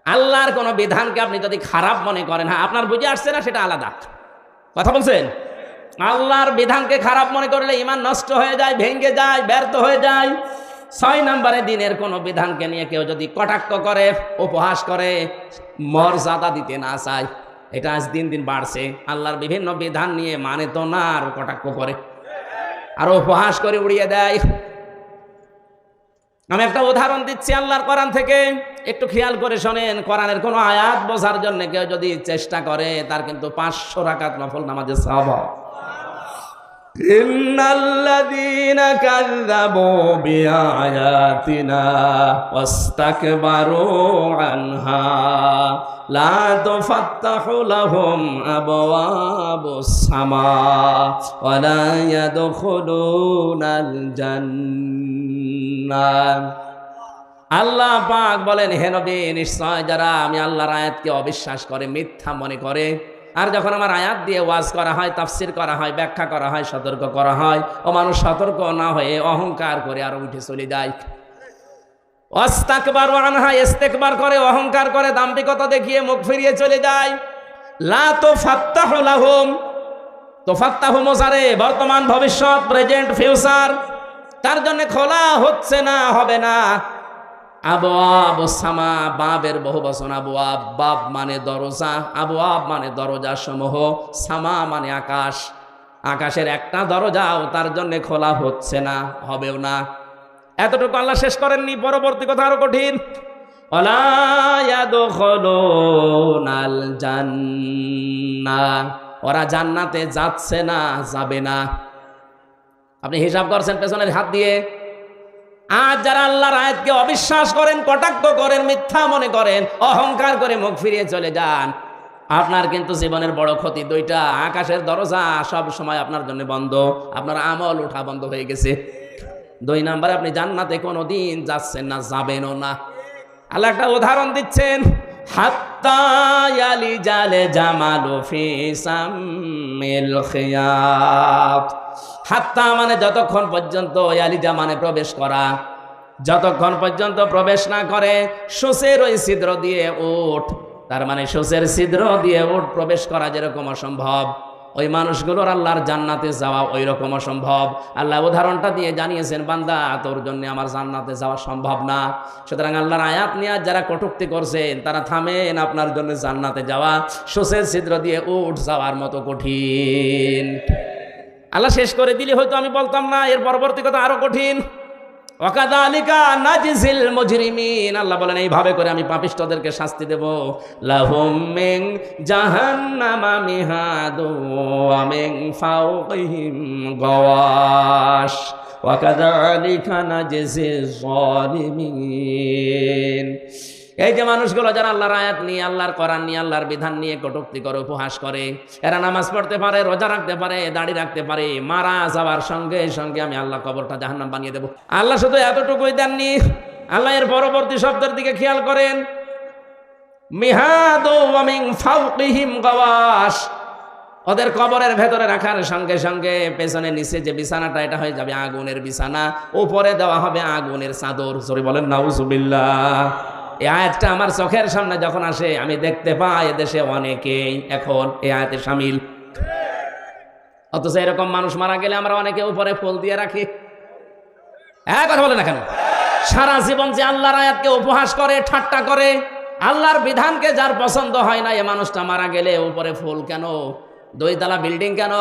আল্লাহর কোন বিধানকে আপনি যদি খারাপ মনে করেন, হ্যাঁ আপনার বুঝে আসছে না সেটা আলাদা কথা বলছেন। আল্লাহর বিধানকে খারাপ মনে করলে ঈমান নষ্ট হয়ে যায়, ভেঙে যায়, ব্যর্থ হয়ে যায়। 6 নম্বরে, দিনের কোন বিধানকে নিয়ে কেউ যদি কটাক্ষ করে, উপহাস করে, মর্যাদা দিতে না চায়, এটা আজ দিন দিন বাড়ছে। আল্লাহর বিভিন্ন বিধান নিয়ে মানে তো না, আর কটাক্ষ করে, আরো উপহাস করে উড়িয়ে দেয়। আমি একটা উদাহরণ দিচ্ছি আল্লাহর কোরআন থেকে, একটু খেয়াল করে শোনেন। কোরআনের কোনো আয়াত বোঝার জন্য কেউ যদি চেষ্টা করে, তার কিন্তু 500 রাকাত নফল নামাজের সওয়াব হয়। ইন্নাল্লাযীনা কাযযাবু বিআয়াতিনা ওয়াস্তাকবারু আনহা লা তুফাত্তাহু লাহুম আবওয়াবুস সামা ওয়া লা ইয়াদখুলুনাল জান্নাহ। আল্লাহ পাক বলেন, হে নবী, নিশ্চয় যারা আমি আল্লাহর আয়াতকে অবিশ্বাস করে, মিথ্যা মনে করে, আর যখন আমার আয়াত দিয়ে ওয়াজ করা হয়, তাফসির করা হয়, ব্যাখ্যা করা হয়, সতর্ক করা হয়, ও মানুষ সতর্ক না হয়ে অহংকার করে আরো উঠে চলে যায়। ওয়াস্তাকবারু আনহা, ইস্তেকবার করে, অহংকার করে, দাম্ভিকতা দেখিয়ে মুখ ফিরিয়ে চলে যায়। লা তুফাত্তাহু লাহুম, তুফাত্তাহু মুজারে, বর্তমান, ভবিষ্যৎ, প্রেজেন্ট, ফিউচার, তার জন্য খোলা হচ্ছে না, হবে না। আবওয়াবুস সামা, বাবের বহু বচন আবওয়াব, বাব মানে দরজা, আবওয়াব মানে দরজা সমূহ, সামা মানে আকাশ। আকাশের একটা দরজাও তার জন্য খোলা হচ্ছে না, হবেও না। এতটুকু আল্লাহ শেষ করেননি, পরবর্তী কথা আরো কঠিন। ওয়ালা ইয়াদখুলুনাল জান্নাহ, ওরা জান্নাতে যাচ্ছে না, যাবে না। আপনি হিসাব করছেন পেছনের হাত দিয়ে। আজ যারা আল্লাহর আয়াতকে অবিশ্বাস করেন, কটাক্ষ করেন, মিথ্যা মনে করেন, অহংকার করে মুখ ফিরিয়ে চলে যান, আপনার কিন্তু জীবনের বড় ক্ষতি দুইটা। আকাশের দরজা সব সময় আপনার জন্য বন্ধ, আপনার আমল ওঠা বন্ধ হয়ে গেছে। 2 নাম্বার, আপনি জান্নাতে কোনোদিন যাচ্ছেন না, যাবেনও না। আল্লাহ একটা উদাহরণ দিচ্ছেন, হাত্তা ইয়ালিজাল জামালু ফি সামিল খিয়াত। হাত্তা মানে যতক্ষণ পর্যন্ত, ইয়ালিজা মানে প্রবেশ করা, যতক্ষণ পর্যন্ত প্রবেশ না করে সূচের ওই ছিদ্র দিয়ে উট, তার মানে সূচের ছিদ্র দিয়ে উট প্রবেশ করা যেরকম অসম্ভব, ওই মানুষগুলোর আল্লাহর জান্নাতে যাওয়া ওই রকম অসম্ভব। আল্লাহ উদাহরণটা দিয়ে জানিয়েছেন, বান্দা তোর জন্য আমার জান্নাতে যাওয়া সম্ভব না। সুতরাং আল্লাহর আয়াত নিয়ে যারা কটূক্তি করছেন, তারা থামেন, আপনার জন্য জান্নাতে যাওয়া সূচের ছিদ্র দিয়ে উট যাওয়ার মতো কঠিন। আল্লাহ শেষ করে দিলে হয়তো আমি বলতাম না, এর পরবর্তী কথা আরো কঠিন। ওয়াকাযালিকা নাজিজিল মুজরিমিন, আল্লাহ বলেন এইভাবে করে আমি পাপিষ্ঠদেরকে শাস্তি দেব। লাহুম মিন জাহান্নামা মিহাদু ওয়া মিন ফাওকিহিম গাওয়াশ ওয়াকাযালিকা নাজিজিজ যালিমিন। এই যে মানুষগুলো যারা আল্লাহর আয়াত নিয়ে, আল্লাহর কোরআন নিয়ে, আল্লাহর বিধান নিয়ে কটূক্তি করে, উপহাস করে, এরা নামাজ পড়তে পারে, রোজা রাখতে পারে, দাড়ি রাখতে পারে, মারা যাওয়ার সঙ্গে সঙ্গে আমি আল্লাহ কবরটা জাহান্নাম বানিয়ে দেব। আল্লাহ শুধু এতটুকুই দেননি, আল্লাহ এর পরবর্তী শব্দের দিকে খেয়াল করেন, মিহাদু ওয়া মিন ফাওকিহিম গাওয়াশ, ওদের কবরের ভেতরে রাখার সঙ্গে সঙ্গে পেছনে নিচে যে বিছানাটা, এটা হয়ে যাবে আগুনের বিছানা, উপরে দেওয়া হবে আগুনের চাদর। জোরে বলেন নাউজুবিল্লাহ। এই আয়াতটা আমার চোখের সামনে যখন আসে, আমি দেখতে পাই এদেশে অনেকেই এখন এই আয়াতে শামিল। অথচ এরকম মানুষ মারা গেলে আমরা অনেকে উপরে ফুল দিয়ে রাখি। কথা বলে না কেন? সারা জীবন যে আল্লাহর আয়াতকে উপহাস করে, ঠাট্টা করে, আল্লাহর বিধানকে যার পছন্দ হয় না, এ মানুষটা মারা গেলে উপরে ফুল কেন, 2 তলা বিল্ডিং কেন,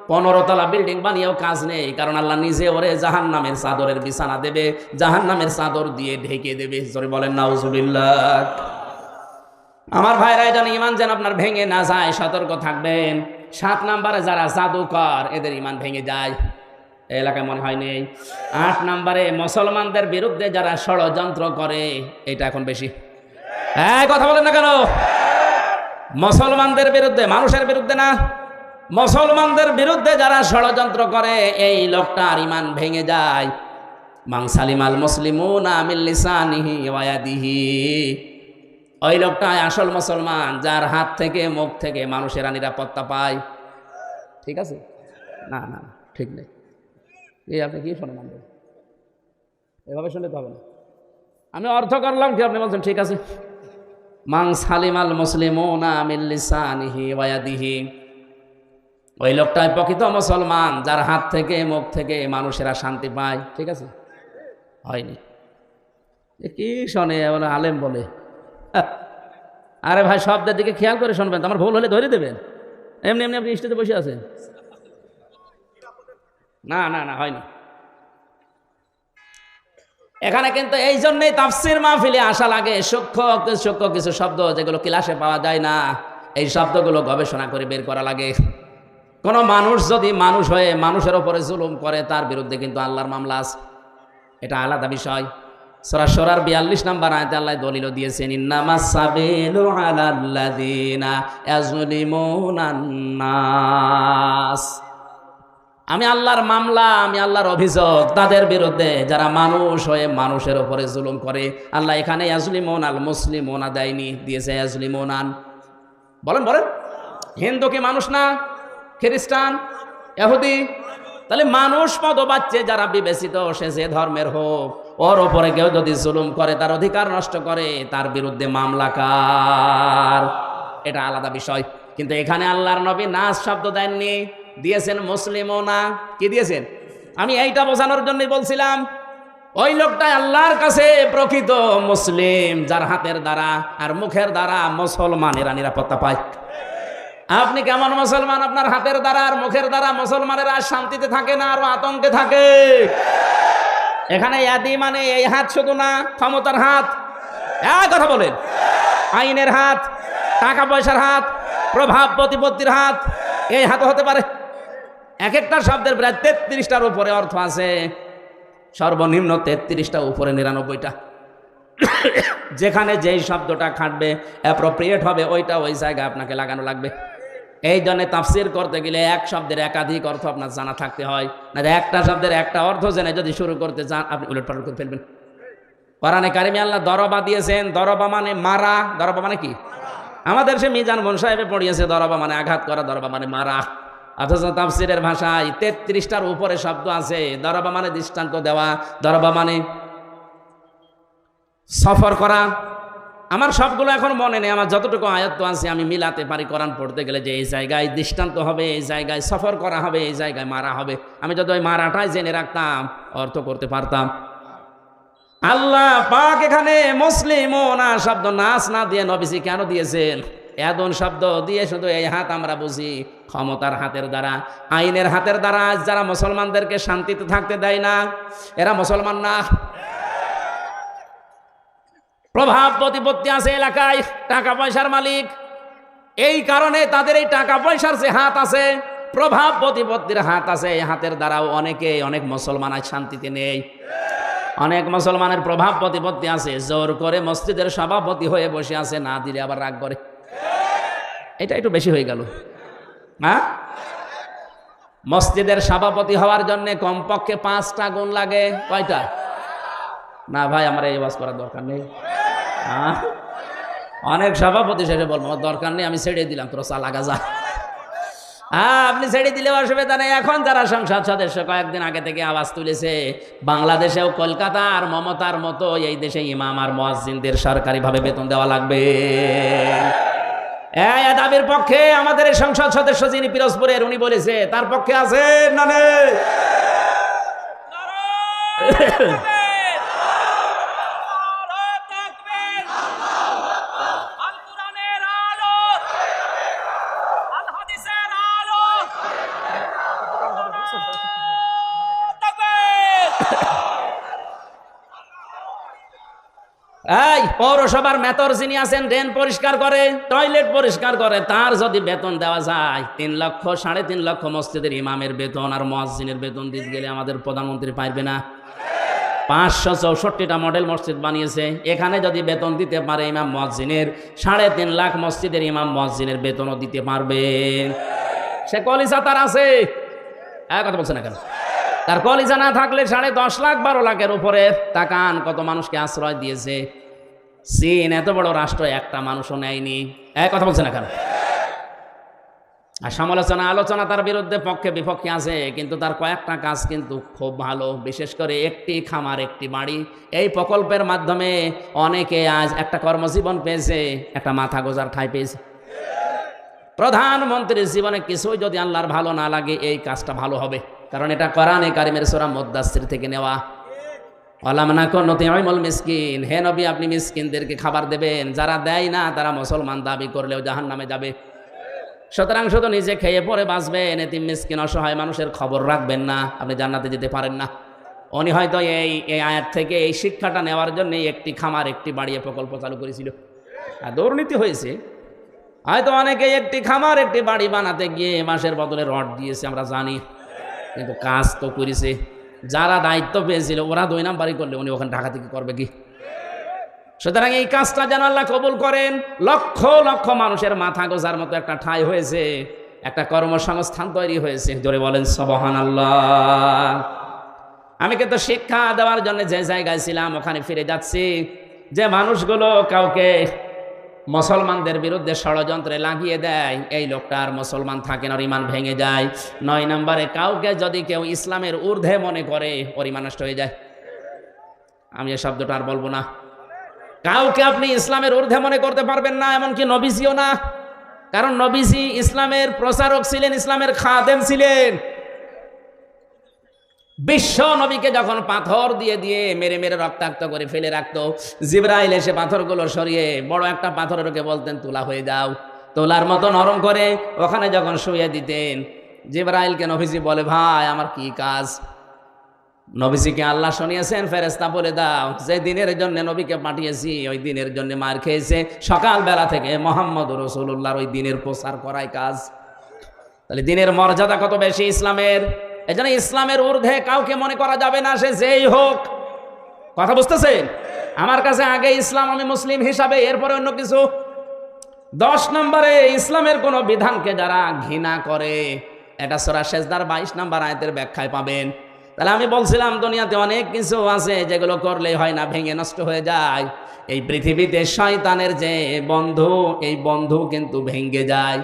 15 তলা বিল্ডিং বানিয়েও কাজ নেই। কারণ আল্লাহ নিজে ওরে জাহান্নামের চাদরের বিছানা দেবে, জাহান্নামের চাদর দিয়ে ঢেকে দেবে। জোরে বলেন নাউজুবিল্লাহ। আমার ভাইরা, যেন ইমান যেন আপনার ভেঙে না যায়, সতর্ক থাকবেন। 7 নম্বরে যারা জাদুকর, এদের ইমান ভেঙে যায়, এলাকায় মনে হয় নেই। 8 নম্বরে মুসলমানদের বিরুদ্ধে যারা ষড়যন্ত্র করে, এটা এখন বেশি। কথা বলেন না কেন? মুসলমানদের বিরুদ্ধে, মানুষের বিরুদ্ধে না, মুসলমানদের বিরুদ্ধে যারা ষড়যন্ত্র করে, এই লোকটার ইমান ভেঙে যায়। মান সালিমাল মুসলিমুনা মিন লিসানিহি ওয়া ইয়াদিহি, ওই লোকটাই আসল মুসলমান, যার হাত থেকে, মুখ থেকে মানুষেরা নিরাপত্তা পায়। ঠিক আছে? না না, ঠিক নেই। এই আপনি কি শোনেন? এভাবে শুনলে তো হবে না। আমি অর্থ করলাম কি, আপনি বলছেন ঠিক আছে। মান সালিমাল মুসলিমুনা মিন লিসানিহি ওয়া ইয়াদিহি, ওই লোকটাই প্রকৃত মুসলমান, যার হাত থেকে, মুখ থেকে মানুষেরা শান্তি পায়। ঠিক আছে? হয়নি। কি শোনে, আলেম বলে। আরে ভাই শব্দের দিকে খেয়াল করে শুনবেন, আমার ভুল হলে ধরে দেবেন। এমনি এমনি আপনি স্টেজে বসে আছেন। না না না, হয়নি। এখানে কিন্তু এই জন্যই তাফসির মাহফিলে আসা লাগে। সূক্ষ্ম কিছু শব্দ যেগুলো ক্লাসে পাওয়া যায় না, এই শব্দগুলো গবেষণা করে বের করা লাগে। কোনো মানুষ যদি মানুষ হয়ে মানুষের ওপরে জুলুম করে, তার বিরুদ্ধে কিন্তু আল্লাহর মামলা আছে, এটা আলাদা বিষয়। সূরা শুরার 42 নম্বর আয়াতে আল্লাহ দলিল দিয়েছেন, ইন্নামাস সাবিলু আলাল্লাযিনা ইয়াজলিমুনান নাস। আমি আল্লাহর মামলা, আমি আল্লাহর অভিযোগ তাদের বিরুদ্ধে যারা মানুষ হয়ে মানুষের উপরে জুলুম করে। আল্লাহ এখানে ইয়াজলিমুন আল মুসলিমুনা দেয়নি, দিয়েছে ইয়াজলিমুনান। বলেন বলেন, হিন্দু কি মানুষ না? খ্রিস্টান, ইহুদি? তাহলে মানুষ পদ পাচ্ছে যারা বিবেচিত, সে যে ধর্মের হোক, ওর ওপরে কেউ যদি জুলুম করে, তার অধিকার নষ্ট করে, তার বিরুদ্ধে মামলা কার, এটা আলাদা বিষয়। কিন্তু এখানে আল্লাহর নবী নাস শব্দ দেননি, দিয়েছেন মুসলিমুনা। কি দিয়েছেন? আমি এইটা বোঝানোর জন্যই বলছিলাম, ওই লোকটাই আল্লাহর কাছে প্রকৃত মুসলিম, যার হাতের দ্বারা আর মুখের দ্বারা মুসলমানেরা নিরাপত্তা পায়। আপনি কেমন মুসলমান? আপনার হাতের দ্বারা আর মুখের দ্বারা মুসলমানেরা শান্তিতে থাকে না, আরো আতঙ্কে থাকে। এখানে ইয়াদি মানে এই হাত শুধু না, ক্ষমতার হাত, এক কথা বলেন, আইনের হাত, টাকা পয়সার হাত, প্রভাব প্রতিপত্তির হাত, এই হাত হতে পারে। এক একটা শব্দের প্রায় 33টার উপরে অর্থ আছে, সর্বনিম্ন 33টা, উপরে 99টা। যেখানে যেই শব্দটা খাটবে, অ্যাপ্রোপ্রিয়েট হবে, ওইটা ওই জায়গায় আপনাকে লাগানো লাগবে। এই জন্য তাফসির করতে গেলে এক শব্দের একাধিক অর্থ আপনার জানা থাকতে হয়, না একটা শব্দের একটা অর্থ জেনে যদি শুরু করতে চান, আপনি উলটপালট করে ফেলবেন। কোরআনে কারিমে আল্লাহ দরবা দিয়েছেন, দরবা মানে মারা। দরবা মানে কি? আমাদের সে মিজান মন সাহেবে পড়িয়েছে দরবা মানে আঘাত করা, দরবা মানে মারা। অথচ তাফসিরের ভাষায় 33টার উপরে শব্দ আছে। দরবা মানে দৃষ্টান্ত দেওয়া, দরবা মানে সফর করা। আমার সবগুলো এখন মনে নেই, আমার যতটুকু আয়াত আছে আমি মিলাতে পারি কোরআন পড়তে গেলে, যে এই জায়গায় দৃষ্টান্ত হবে, এই জায়গায় সফর করা হবে, এই জায়গায় মারা হবে। আমি যদি ওই মারাটাই জেনে রাখতাম, অর্থ করতে পারতাম। আল্লাহ পাক এখানে মুসলিমুনা শব্দ নাস না দিয়ে নবীজি কেন দিয়েছেন? এদন শব্দ দিয়ে শুধু এই হাত আমরা বুঝি ক্ষমতার হাতের দ্বারা, আইনের হাতের দ্বারা। যারা মুসলমানদেরকে শান্তিতে থাকতে দেয় না, এরা মুসলমান না। প্রভাব প্রতিপত্তি আছে এলাকায়, টাকা পয়সার মালিক, এই কারণে তাদের এই টাকা পয়সার যে হাত আছে, প্রভাব প্রতিপত্তির হাত আছে, এই হাতের দ্বারাও অনেক মুসলমান আজ শান্তিতে নেই। অনেক মুসলমানের প্রভাব প্রতিপত্তি আছে, জোর করে মসজিদের সভাপতি হয়ে বসে আছে, না দিলে আবার রাগ করে। এটা একটু বেশি হয়ে গেল। হ্যাঁ, মসজিদের সভাপতি হওয়ার জন্য কমপক্ষে 5টা গুণ লাগে। কয়টা? না ভাই, আমার এই ওয়াজ করার দরকার নেই। অনেক সভাপতি শেষে বলবো আমার দরকার নেই, আমি ছেড়ে দিলাম, তোর চালাগা যা। আপনি ছেড়ে দিলে অসুবিধা নেই। এখন যারা সংসদ সদস্য কয়েকদিন আগে থেকে আওয়াজ তুলেছে, বাংলাদেশেও কলকাতা আর মমতার মতো এই দেশে ইমাম আর মুয়াজ্জিনদের সরকারিভাবে বেতন দেওয়া লাগবে। এই দাবির পক্ষে আমাদের এই সংসদ সদস্য যিনি পিরোজপুরের, উনি বলেছে, তার পক্ষে আছেন না নেই? এই পৌরসভার মেয়র যিনি আছেন, ড্রেন পরিষ্কার করে, টয়লেট পরিষ্কার করে, তার যদি বেতন দেওয়া যায় 3 লক্ষ 3.5 লক্ষ, মসজিদের ইমামের বেতন আর মুয়াজ্জিনের বেতন দিতে গেলে আমাদের প্রধানমন্ত্রী পারবে না। 564টা মডেল মসজিদ বানিয়েছে, এখানে যদি বেতন দিতে পারে ইমাম মুয়াজ্জিনের, 3.5 লাখ মসজিদের ইমাম মুয়াজ্জিনের বেতনও দিতে পারবে। সে কলিজা তার আছে, কথা বলছে না কেন? তার কলিজা না থাকলে 10.5 লাখ 12 লাখের উপরে। তাকান কত মানুষকে আশ্রয় দিয়েছে। চীন এত বড় রাষ্ট্র, একটা মানুষও নেয়নি। কথা বলছে না কেন? আর সমালোচনা আলোচনা তার বিরুদ্ধে পক্ষে বিপক্ষে আছে, কিন্তু তার কয়েকটা কাজ কিন্তু খুব ভালো। বিশেষ করে একটি খামার একটি বাড়ি, এই প্রকল্পের মাধ্যমে অনেকে আজ একটা কর্মজীবন পেয়েছে, একটা মাথা গোজার ঠাঁই পেয়েছে। প্রধানমন্ত্রীর জীবনে কিছুই যদি আল্লাহর ভালো না লাগে, এই কাজটা ভালো হবে, কারণ এটা কোরআনে কারিমের সূরা মুদ্দাসসির থেকে নেওয়া। ওয়ালাম নাকুন নুতি'মুল মিসকিন, হে নবী আপনি মিসকিনদেরকে খাবার দেবেন, যারা দেয় না তারা মুসলমান দাবি করলেও জাহান্নামে যাবে। সুতরাং শুধু নিজে খেয়ে পরে বাঁচবেন, এতিম মিসকিন অসহায় মানুষের খবর রাখবেন না, আপনি জান্নাতে যেতে পারেন না। উনি হয়তো এই আয়াত থেকে এই শিক্ষাটা নেওয়ার জন্য একটি খামার একটি বাড়িয়ে প্রকল্প চালু করেছিল। আর দুর্নীতি হয়েছে, হয়তো অনেকে একটি খামার একটি বাড়ি বানাতে গিয়ে মাসের বদলে রড দিয়েছে, আমরা জানি, কিন্তু কাজ তো করেছে। যারা দায়িত্ব পেয়েছিল ওরা 2 নাম্বারই করলে উনি ওখানে ঢাকা থেকে করবে কি? সুতরাং এই কাজটা যেন আল্লাহ কবুল করেন। লক্ষ লক্ষ মানুষের মাথা গোজার মতো একটা ঠাঁই হয়েছে, একটা কর্মসংস্থান তৈরি হয়েছে। জোরে বলেন সুবহানাল্লাহ। আমি কিন্তু শিক্ষা দেওয়ার জন্য যে জায়গায় ছিলাম ওখানে ফিরে যাচ্ছি, যে মানুষগুলো কাউকে মুসলমানদের বিরুদ্ধে ষড়যন্ত্রে লাগিয়ে দেয়, এই লোকটার মুসলমান থাকে না, ইমান ভেঙে যায়। 9 নম্বরে কাউকে যদি কেউ ইসলামের ঊর্ধ্বে মনে করে ওর ইমান নষ্ট হয়ে যায়। আমি এই শব্দটা আর বলবো না। কাউকে আপনি ইসলামের ঊর্ধ্বে মনে করতে পারবেন না, এমনকি নবীজিও না। কারণ নবীজি ইসলামের প্রচারক ছিলেন, ইসলামের খাদেম ছিলেন। বিশ্ব নবীকে যখন পাথর দিয়ে দিয়ে মেরে মেরে রক্তাক্ত করে ফেলে রাখতো, জিবরাইল এসে পাথরগুলো সরিয়ে বড় একটা পাথরের ওকে বলতেন তোলা হয়ে যাও, তোলার মতো নরম করে ওখানে যখন শুয়ে দিতেন, জিবরাইলকে নবীজি বলে ভাই আমার কি কাজ? নবীজিকে আল্লাহ শুনিয়েছেন ফেরেশতা বলে দাও যে দিনের জন্য নবীকে পাঠিয়েছি ওই দিনের জন্য মার খেয়েছে, সকালবেলা থেকে মুহাম্মদ রাসূলুল্লাহর ওই দিনের প্রচার করাই কাজ। তাহলে দিনের মর্যাদা কত বেশি ইসলামের। এজন্য ইসলামের ঊর্ধ্বে কাউকে মনে করা যাবে না, সে যেই হোক। কথা বুঝতেছেন? আমার কাছে আগে ইসলাম, আমি মুসলিম হিসাবে, এরপরে অন্য কিছু। 10 নম্বরে ইসলামের কোন বিধানকে যারা ঘৃণা করে, এটা সূরা সেজদার 22 নম্বর আয়াতের ব্যাখ্যায় পাবেন। তাহলে আমি বলছিলাম দুনিয়াতে অনেক কিছু আছে যেগুলো করলে হয় না, ভেঙে নষ্ট হয়ে যায়। এই পৃথিবীতে শয়তানের যে বন্ধু, এই বন্ধু কিন্তু ভেঙে যায়।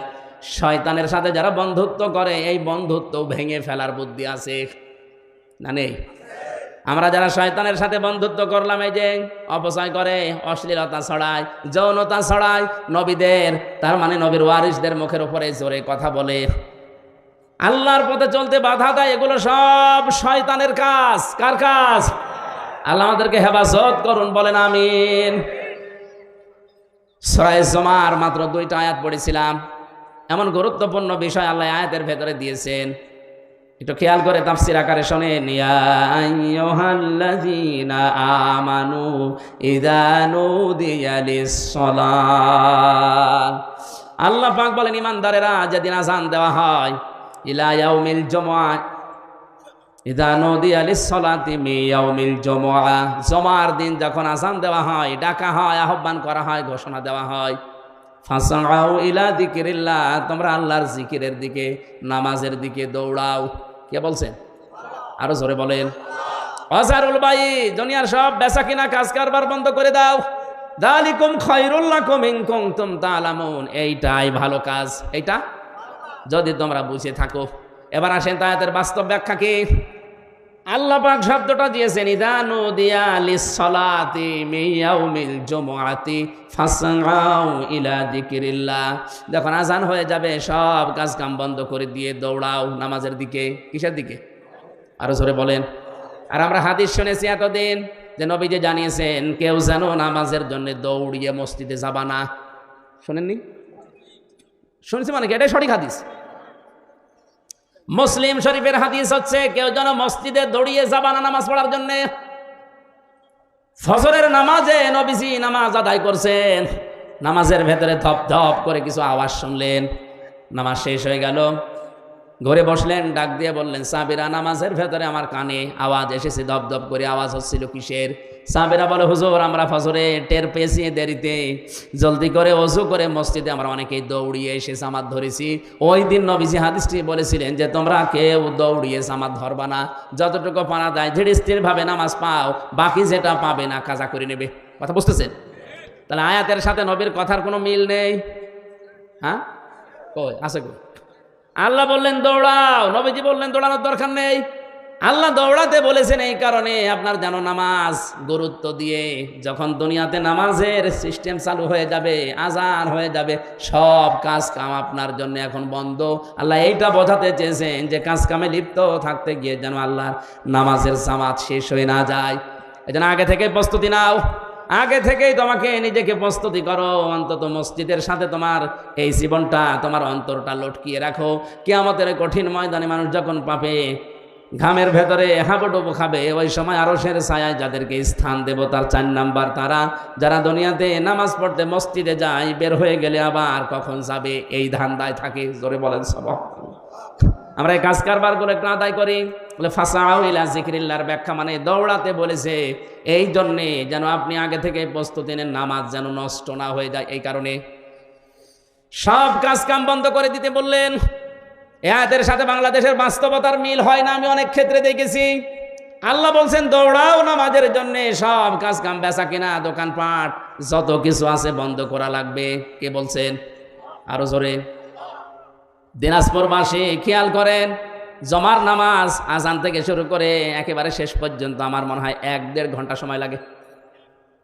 শয়তানের সাথে যারা বন্ধুত্ব করে এই বন্ধুত্ব ভেঙে ফেলার বুদ্ধি আছে না নেই? আমরা যারা শয়তানের সাথে বন্ধুত্ব করলাম, এই যে অপচয় করে, অশ্লীলতা ছড়ায়, যৌনতা ছড়ায়, নবীদের তার মানে নবীর ওয়ারিসদের মুখের উপরে জোরে কথা বলে, আল্লাহর পথে চলতে বাধা দেয়, এগুলো সব শয়তানের কাজ। কার কাজ? আল্লাহ আমাদেরকে হেফাজত করুন, বলেন আমিন। সূরা জুমার মাত্র 2টা আয়াত পড়েছিলাম, এমন গুরুত্বপূর্ণ বিষয় আল্লাহ আয়াতের ভেতরে দিয়েছেন, একটু খেয়াল করে তাফসীর আকারে শোনেন। ইয়া আইয়ুহাল্লাযীনা আমানু ইযা নুদিয়া লিস-সালাত, আল্লাহ পাক বলেন ঈমানদারেরা যেদিন আযান দেওয়া হয়, ইলা ইয়াউমিল জুমআ ইযা নুদিয়া লিস-সালাতি মিন ইয়াউমিল জুমআ, জুমার দিন যখন আযান দেওয়া হয়, ডাকা হয়, আহ্বান করা হয়, ঘোষণা দেওয়া হয়, ফাসআউ ইলা যিকিরিল্লাহ, তোমরা আল্লাহর জিকিরের দিকে, নামাজের দিকে দৌড়াও। কে বলছেন? আরো জোরে বলেন। ওয়াজারুল বাই, দুনিয়ার সব বেচা কিনা কাজ কারবার বন্ধ করে দাও। যালিকুম খায়রুল লাকুম ইন কুনতুম তা'লামুন, এইটাই ভালো কাজ, এইটা যদি তোমরা বুঝে থাকো। এবার আসেন আয়াতের বাস্তব ব্যাখ্যা কি। আল্লাহ পাক শব্দটা দিয়েছেন ইযা নুদিয়া লিস-সালাতি মিন ইয়াউমিল জুমআতি ফাসআউ ইলা যিকিরিল্লাহ, যখন আযান হয়ে যাবে সব কাজ কাম বন্ধ করে দিয়ে দৌড়াও নামাজের দিকে। কিসের দিকে? আরো জোরে বলেন। আর আমরা হাদিস শুনেছি এতদিন যে নবীজি জানিয়েছেন কেউ যেন নামাজের জন্য দৌড়িয়ে মসজিদে যাবা না। শুনেননি? শুনেছি মানে কি? এটাই সঠিক হাদিস। মুসলিম শরীফের হাদিস হচ্ছে কেউ যেন মসজিদে দৌড়িয়ে যাবা না নামাজ পড়ার জন্য। ফজরের নামাজে নবীজি নামাজ আদায় করছেন, নামাজের ভেতরে ধপ ধপ করে কিছু আওয়াজ শুনলেন, নামাজ শেষ হয়ে গেল, ঘরে বসলেন, ডাক দিয়ে বললেন সাহাবীরা নামাজের ভেতরে আমার কানে আওয়াজ এসেছে, ধপ ধপ করে আওয়াজ হচ্ছিল, কিসের? সাহাবীরা বলে হুজুর আমরা ফজরে টের পেয়েছি দেরিতে, জলদি করে ওযু করে মসজিদে আমরা অনেকেই দৌড়িয়ে এসে জামাত ধরেছি। ওই দিন নবীজি হাদিসটি বলেছিলেন যে তোমরা কেউ দৌড়িয়ে জামাত ধরবা না, যতটুকু পারা যায় ধীর স্থির ভাবে নামাজ পাও, বাকি যেটা পাবে না কাজা করে নেবে। কথা বুঝতেছেন? তাহলে আয়াতের সাথে নবীর কথার কোনো মিল নেই। হ্যাঁ কই আছে কই? আল্লাহ বললেন দৌড়াও, নবীজি বললেন দৌড়ানোর দরকার নেই। আল্লাহ দৌড়াতে বলেছেন এই কারণে আপনার যেন নামাজ গুরুত্ব দিয়ে, যখন দুনিয়াতে নামাজের সিস্টেম চালু হয়ে যাবে, আজান হয়ে যাবে, সব কাজ কাম আপনার জন্য এখন বন্ধ। আল্লাহ এইটা বোঝাতে চেয়েছেন যে কাজ কামে লিপ্ত থাকতে গিয়ে যেন আল্লাহর নামাজের জামাত শেষ হয়ে না যায়। এই জন্য আগে থেকে প্রস্তুতি নাও, আগে থেকেই তোমাকে নিজেকে প্রস্তুতি করো। অন্তত মসজিদের সাথে তোমার এই জীবনটা, তোমার অন্তরটা লটকিয়ে রাখো। কিয়ামতের কঠিন ময়দানে মানুষ যখন পাবে, ঘামের ভেতরে হাবুডুবু খাবে, ওই সময় আরশের ছায়ায় যাদেরকে স্থান দেব তার 4 নাম্বার তারা, যারা দুনিয়াতে নামাজ পড়তে মসজিদে যায়, বের হয়ে গেলে আবার কখন যাবে এই ধান্দায় থাকে। জোরে বলেন সুবহানাল্লাহ। আমরা এই কাজ কারবার করে একটু আদায় করি। বলে ফাসাউ ইলা যিকরিল্লাহর ব্যাখ্যা মানে দৌড়াতে বলেছে এই জন্যে যেন আপনি আগে থেকে প্রস্তুতি নেন, নামাজ যেন নষ্ট না হয়ে যায়। এই কারণে সব কাজ কাম বন্ধ করে দিতে বললেন। এ আয়াতের সাথে বাংলাদেশের বাস্তবতার মিল হয় না, আমি অনেক ক্ষেত্রে দেখেছি। আল্লাহ বলছেন দৌড়াও নামাজের জন্য, সব কাজ কাম বেচা কিনা দোকানপাট যত কিছু আছে বন্ধ করা লাগবে। কে বলছেন? আরো জোরে। দিনাজপুরবাসী খেয়াল করেন, জমার নামাজ আজান থেকে শুরু করে একেবারে শেষ পর্যন্ত আমার মনে হয় 1-1.5 ঘন্টা সময় লাগে।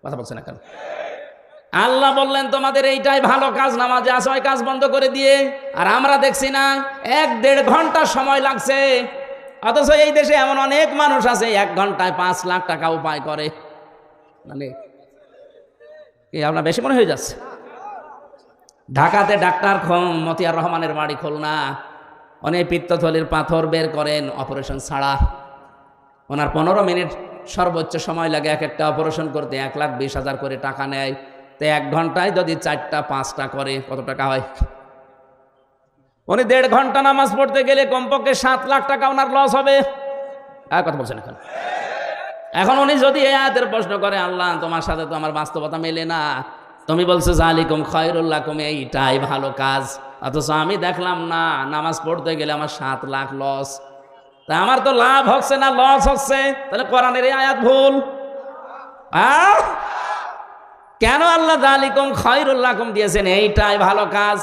কথা বলছে না কেন? আল্লাহ বললেন তোমাদের এইটাই ভালো কাজ, নামাজে আসো, ওই কাজ বন্ধ করে দিয়ে। আর আমরা দেখছি না 1-1.5 ঘন্টা সময় লাগছে। অথচ এই দেশে এমন অনেক মানুষ আছে 1 ঘন্টায় 5 লাখ টাকা উপায় করে। মানে কি আপনার বেশি মনে হয়ে যাচ্ছে? ঢাকাতে ডাক্তার মতিয়ার রহমানের বাড়ি খুলনা, অনেক পিত্তথলির পাথর বের করেন অপারেশন ছাড়া। ওনার 15 মিনিট সর্বোচ্চ সময় লাগে এক একটা অপারেশন করতে, 1,20,000 করে টাকা নেয়। তো 1 ঘন্টায় যদি 4টা 5টা করে কত টাকা হয়? উনি 1.5 ঘন্টা নামাজ পড়তে গেলে কমপক্ষে 7 লাখ টাকা ওনার লস হবে। আর কথা বলছেন এখন? এখন উনি যদি এই আয়াতের প্রশ্ন করে, আল্লাহ তোমার সাথে তো আমার বাস্তবতা মেলে না, তুমি বলছো জালিকুম খায়রুল লাকুম, এইটাই ভালো কাজ, অথচ আমি দেখলাম না নামাজ পড়তে গেলে আমার 7 লাখ লস। তা আমার তো লাভ হচ্ছে না লস হচ্ছে, তাহলে কোরআনের এই আয়াত ভুল। কেন আল্লাহ জালিকুম খায়রুল লাকুম দিয়েছেন? এইটাই ভালো কাজ।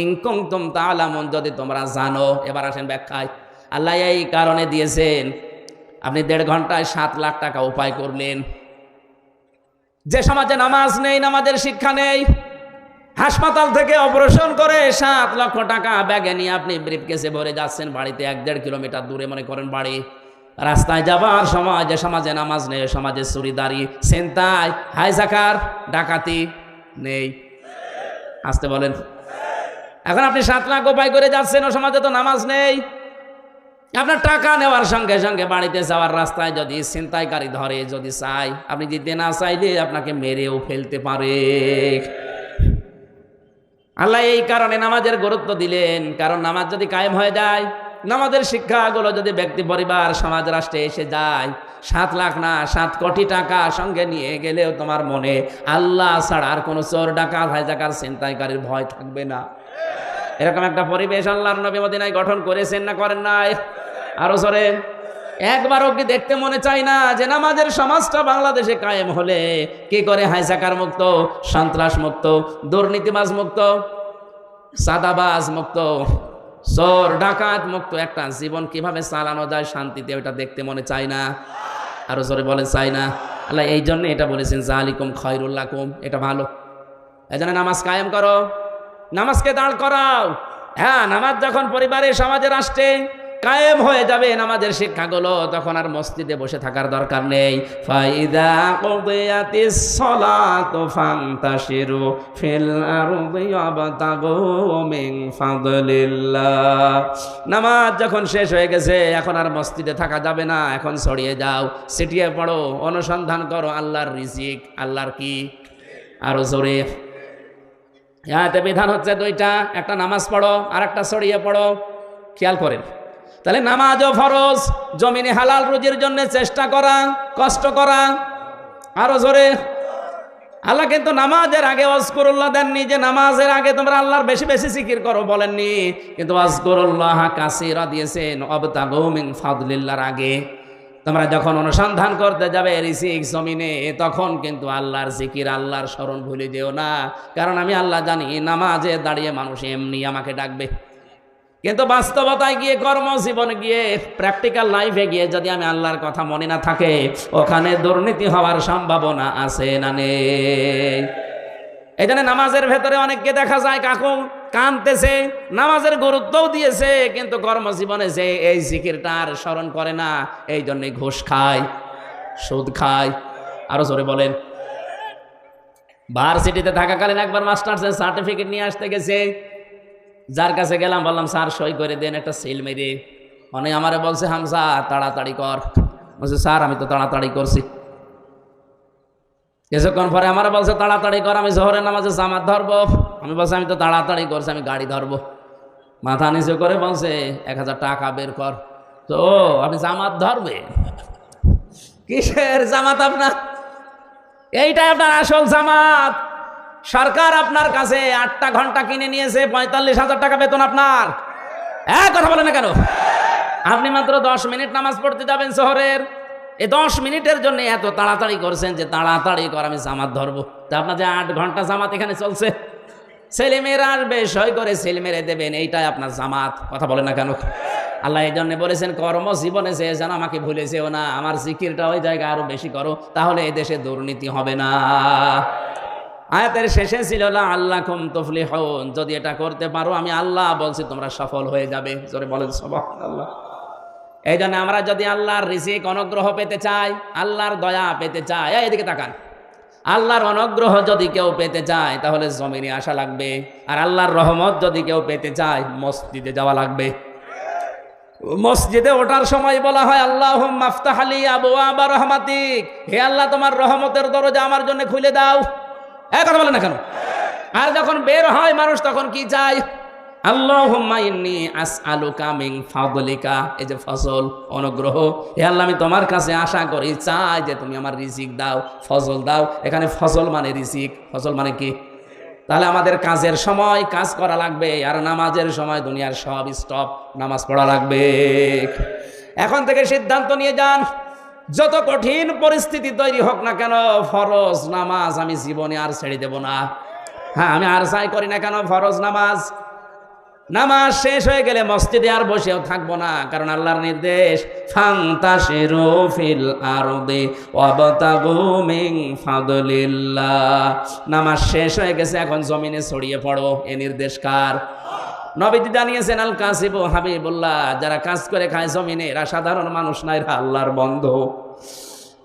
ইন কুনতুম তা'লামুন, যদি তোমরা জানো। এবার আসেন ব্যাখ্যায়। আল্লাহ এই কারণে দিয়েছেন, আপনি 1.5 ঘন্টায় 7 লাখ টাকা উপায় করলেন। যে সমাজে নামাজ নেই, নামাজের শিক্ষা নেই, হাসপাতাল থেকে অপারেশন করে 7 লক্ষ টাকা ব্যাগে নিয়ে আপনি ব্রিফকেসে ভরে যাচ্ছেন বাড়িতে, 1-1.5 কিলোমিটার দূরে মনে করেন বাড়ি। রাস্তায় যাবার সময় যে সমাজে নামাজ নেই, সমাজে চুরিদারি, ছিনতাই, হাইজাকার, ডাকাতি নেই। আসতে বলেন। এখন আপনি 7 লাখ উপায় করে যাচ্ছেন, ও সমাজে তো নামাজ নেই। আপনার টাকা নেওয়ার সঙ্গে সঙ্গে বাড়িতে যাওয়ার রাস্তায় যদি ছিনতাইকারী ধরে, যদি চাই, আপনি দিতে না চাইলে আপনাকে মেরেও ফেলতে পারে। আল্লাহ এই কারণে নামাজের গুরুত্ব দিলেন, কারণ নামাজ যদি কায়েম হয়ে যায়, নামাজের শিক্ষাগুলো যদি ব্যক্তি পরিবার সমাজ রাষ্ট্রে এসে যায়, 7 লাখ না 7 কোটি টাকা সঙ্গে নিয়ে গেলেও তোমার মনে আল্লাহ ছাড়া আর কোনো চোর, ডাকাত, হাইজাকার, ছিনতাইকারীর ভয় থাকবে না। এরকম একটা পরিবেশ আল্লাহর নবী মদিনায় গঠন করেছেন না করেন নাই? আরো জোরে। একবারও কি দেখতে মনে চায় না যে নামাজের সমাজটা বাংলাদেশে কায়েম হলে কি করে হাইজাকার মুক্ত, সন্ত্রাস মুক্ত, দুর্নীতিবাজ মুক্ত, সাদাবাজ মুক্ত, চোর ডাকাত মুক্ত একটা জীবন কিভাবে চালানো যায় শান্তিতে, ওটা দেখতে মনে চায় না? আরো জোরে বলেন চাই না? আল্লাহ এই জন্য এটা বলেছেন জালিকুম খায়রুল লাকুম, এটা ভালো। এই জন্য নামাজ কায়েম করো, নামাজকে দাঁড় করাও। হ্যাঁ, নামাজ যখন পরিবারে, সমাজে, রাষ্ট্রে কায়েম হয়ে যাবে নামাজের শিক্ষাগুলো, তখন আর মসজিদে বসে থাকার দরকার নেই। ফাইদা কুদিয়াতিস সালাতু ফান্তাশিরু ফিল আরদি ওয়াবতাগু মিন ফাদলিল্লাহ। নামাজ যখন শেষ হয়ে গেছে, এখন আর মসজিদে থাকা যাবে না, এখন ছড়িয়ে যাও, ছিটিয়ে পড়ো, অনুসন্ধান করো আল্লাহর রিজিক। আল্লাহর কি? আরো জোরে। এতে বিধান হচ্ছে 2টা, একটা নামাজ পড়ো আর একটা ছড়িয়ে পড়ো। খেয়াল করেন, তাহলে নামাজও ফরজ, জমিনে হালাল রুজির জন্য চেষ্টা করা, কষ্ট করা। আরো জোরে। আল্লাহ কিন্তু নামাজের আগে ওয়াজকুরুল্লাহ দেননি যে নামাজের আগে তোমরা আল্লাহর বেশি বেশি জিকির করো, বলেননি। কিন্তু ওয়াজকুরুল্লাহ কাসীরা দিয়েছেন ওয়াবতাগু মিন ফাদলিল্লাহর আগে। তোমরা যখন অনুসন্ধান করতে যাবে রিজিক জমিনে, তখন কিন্তু আল্লাহর জিকির, আল্লাহর স্মরণ ভুলে যেও না। কারণ আমি আল্লাহ জানি নামাজে দাঁড়িয়ে মানুষ এমনি আমাকে ডাকবে, কিন্তু বাস্তবতায় গিয়ে, কর্মজীবনে গিয়ে, প্র্যাকটিক্যাল লাইফে গিয়ে যদি আমি আল্লাহর কথা মনে না থাকে, ওখানে দুর্নীতি হওয়ার সম্ভাবনা আছে না নেই? এই জন্য নামাজের ভেতরে অনেককে দেখা যায় কাঁদতেছে, নামাজের গুরুত্বও দিয়েছে, কিন্তু কর্মজীবনে যে এই জিকিরটার স্মরণ করে না, এই জন্যই ঘুষ খায়, সুদ খায়, আরো জোরে বলেন। ভার্সিটিতে থাকাকালীন একবার মাস্টার্সের সার্টিফিকেট নিয়ে আসতে গেছে, যার কাছে গেলাম বললাম স্যার সই করে দেন একটা সিল মেরে। অনেক আমারে বলছে হামজা তাড়াতাড়ি কর। বলছে স্যার আমি তো তাড়াতাড়ি করছি। কিছুক্ষণ পরে আমার বলছে তাড়াতাড়ি কর, আমি জোহরের নামাজে জামাত ধরবো। আমি বলছি আমি তো তাড়াতাড়ি করছি, আমি গাড়ি ধরবো। মাথা নিচু করে বলছে 1000 টাকা বের কর। তো আপনি জামাত ধরবে? কিসের জামাত আপনার? এইটাই আপনার আসল জামাত। সরকার আপনার কাছে 8টা ঘন্টা কিনে নিয়েছে, 45,000 টাকা বেতন আপনার। কথা বলে না কেন? আপনি মাত্র 10 মিনিট নামাজ পড়তে যাবেন শহরের, এই 10 মিনিটের জন্য এত তাড়াতাড়ি করছেন যে তাড়াতাড়ি কর আমি জামাত ধরবো। তা আপনার যে 8 ঘন্টা জামাত এখানে চলছে, ছেলেমেয়েরা আসবে সই করে সিল মেরে দেবেন, এইটাই আপনার জামাত। কথা বলে না কেন? আল্লাহ এই জন্য বলেছেন কর্মজীবনে যে যেন আমাকে ভুলে যেও না, আমার জিকিরটা ওই জায়গায় আরো বেশি করো, তাহলে এই দেশে দুর্নীতি হবে না। আয়াতের শেষে ছিল লাআল্লাকুম তুফলিহুন, যদি এটা করতে পারো আমি আল্লাহ বলছি তোমরা সফল হয়ে যাবে। জোরে বলেন সুবহানাল্লাহ। এই জন্য আমরা যদি আল্লাহর রিজিক অনুগ্রহ পেতে চাই, আল্লাহর দয়া পেতে চাই, এদিকে তাকান, আল্লাহর অনুগ্রহ যদি কেউ পেতে চায় তাহলে জমিনে আসা লাগবে। আর আল্লাহর রহমত যদি কেউ পেতে চায় মসজিদে যাওয়া লাগবে। মসজিদে ওঠার সময় বলা হয় আল্লাহুম্মা আফতাহ লি আবওয়াবা রাহমাতিক, হে আল্লাহ তোমার রহমতের দরজা আমার জন্য খুলে দাও। কথা বলে না কেন? আর যখন বের হয় মানুষ তখন কি চায়? আল্লাহুম্মা ইন্নী আসআলুকা মিন ফাদলিকা, এই যে ফজল অনুগ্রহ, হে আল্লাহ আমি তোমার কাছে আশা করি চাই যে তুমি আমার রিজিক দাও, ফজল দাও। এখানে ফজল মানে রিজিক, ফজল মানে কি? তাহলে আমাদের কাজের সময় কাজ করা লাগবে, আর নামাজের সময় দুনিয়ার সব স্টপ, নামাজ পড়া লাগবে। এখন থেকে সিদ্ধান্ত নিয়ে যান, যত কঠিন পরিস্থিতি তৈরি হোক না কেন ফরজ নামাজ আমি জীবনে আর ছেড়ে দেব না। হ্যাঁ, আমি আর চাই করি না কেন ফরজ নামাজ, নামাজ শেষ হয়ে গেলে মসজিদে আর বসেও থাকবো না, কারণ আল্লাহর নির্দেশ ফান্তাশিরু ফিল আরদি ওয়াবতাগু মিন ফাদলিল্লাহ। নামাজ শেষ হয়ে গেছে, এখন জমিনে ছড়িয়ে পড়ো, এ নির্দেশ কার? নবীজি জানিয়েছেন আল কাসিবু হাবিবুল্লাহ, যারা কাজ করে খায় জমিনে এরা সাধারণ মানুষ না, এরা আল্লাহর বন্ধু।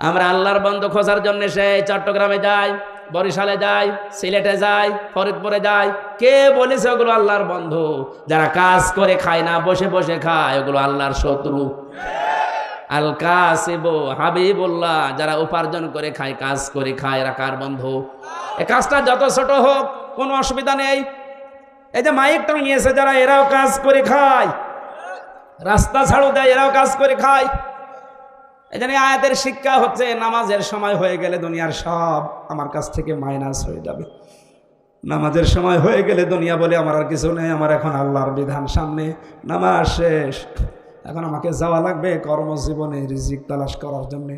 আমরা আল্লাহর বন্ধু খোঁজার জন্য সেই চট্টগ্রামে যাই, বরিশালে যাই, সিলেটে যাই, ফরিদপুরে যাই। কে বলেছে ওগুলো আল্লাহর বন্ধু? যারা কাজ করে খায় না, বসে বসে খায়, ওগুলো আল্লাহর শত্রু। আল কাসিবু হাবিবুল্লাহ, যারা উপার্জন করে খায়, কাজ করে খায়, এরা কার বন্ধু? এই কাজটা যত ছোট হোক কোনো অসুবিধা নেই। এই যে মাইক টাঙিয়েছে যারা, এরাও কাজ করে খায়, রাস্তা ঝাড়ু দেয়, এরাও কাজ করে খায়। এই জন্য আয়াতের শিক্ষা হচ্ছে নামাজের সময় হয়ে গেলে দুনিয়ার সব আমার কাছ থেকে মাইনাস হয়ে যাবে। নামাজের সময় হয়ে গেলে দুনিয়া বলে আমার আর কিছু নেই, আমার এখন আল্লাহর বিধান সামনে, নামাজ শেষ, এখন আমাকে যাওয়া লাগবে কর্মজীবনে রিজিক তালাশ করার জন্যে।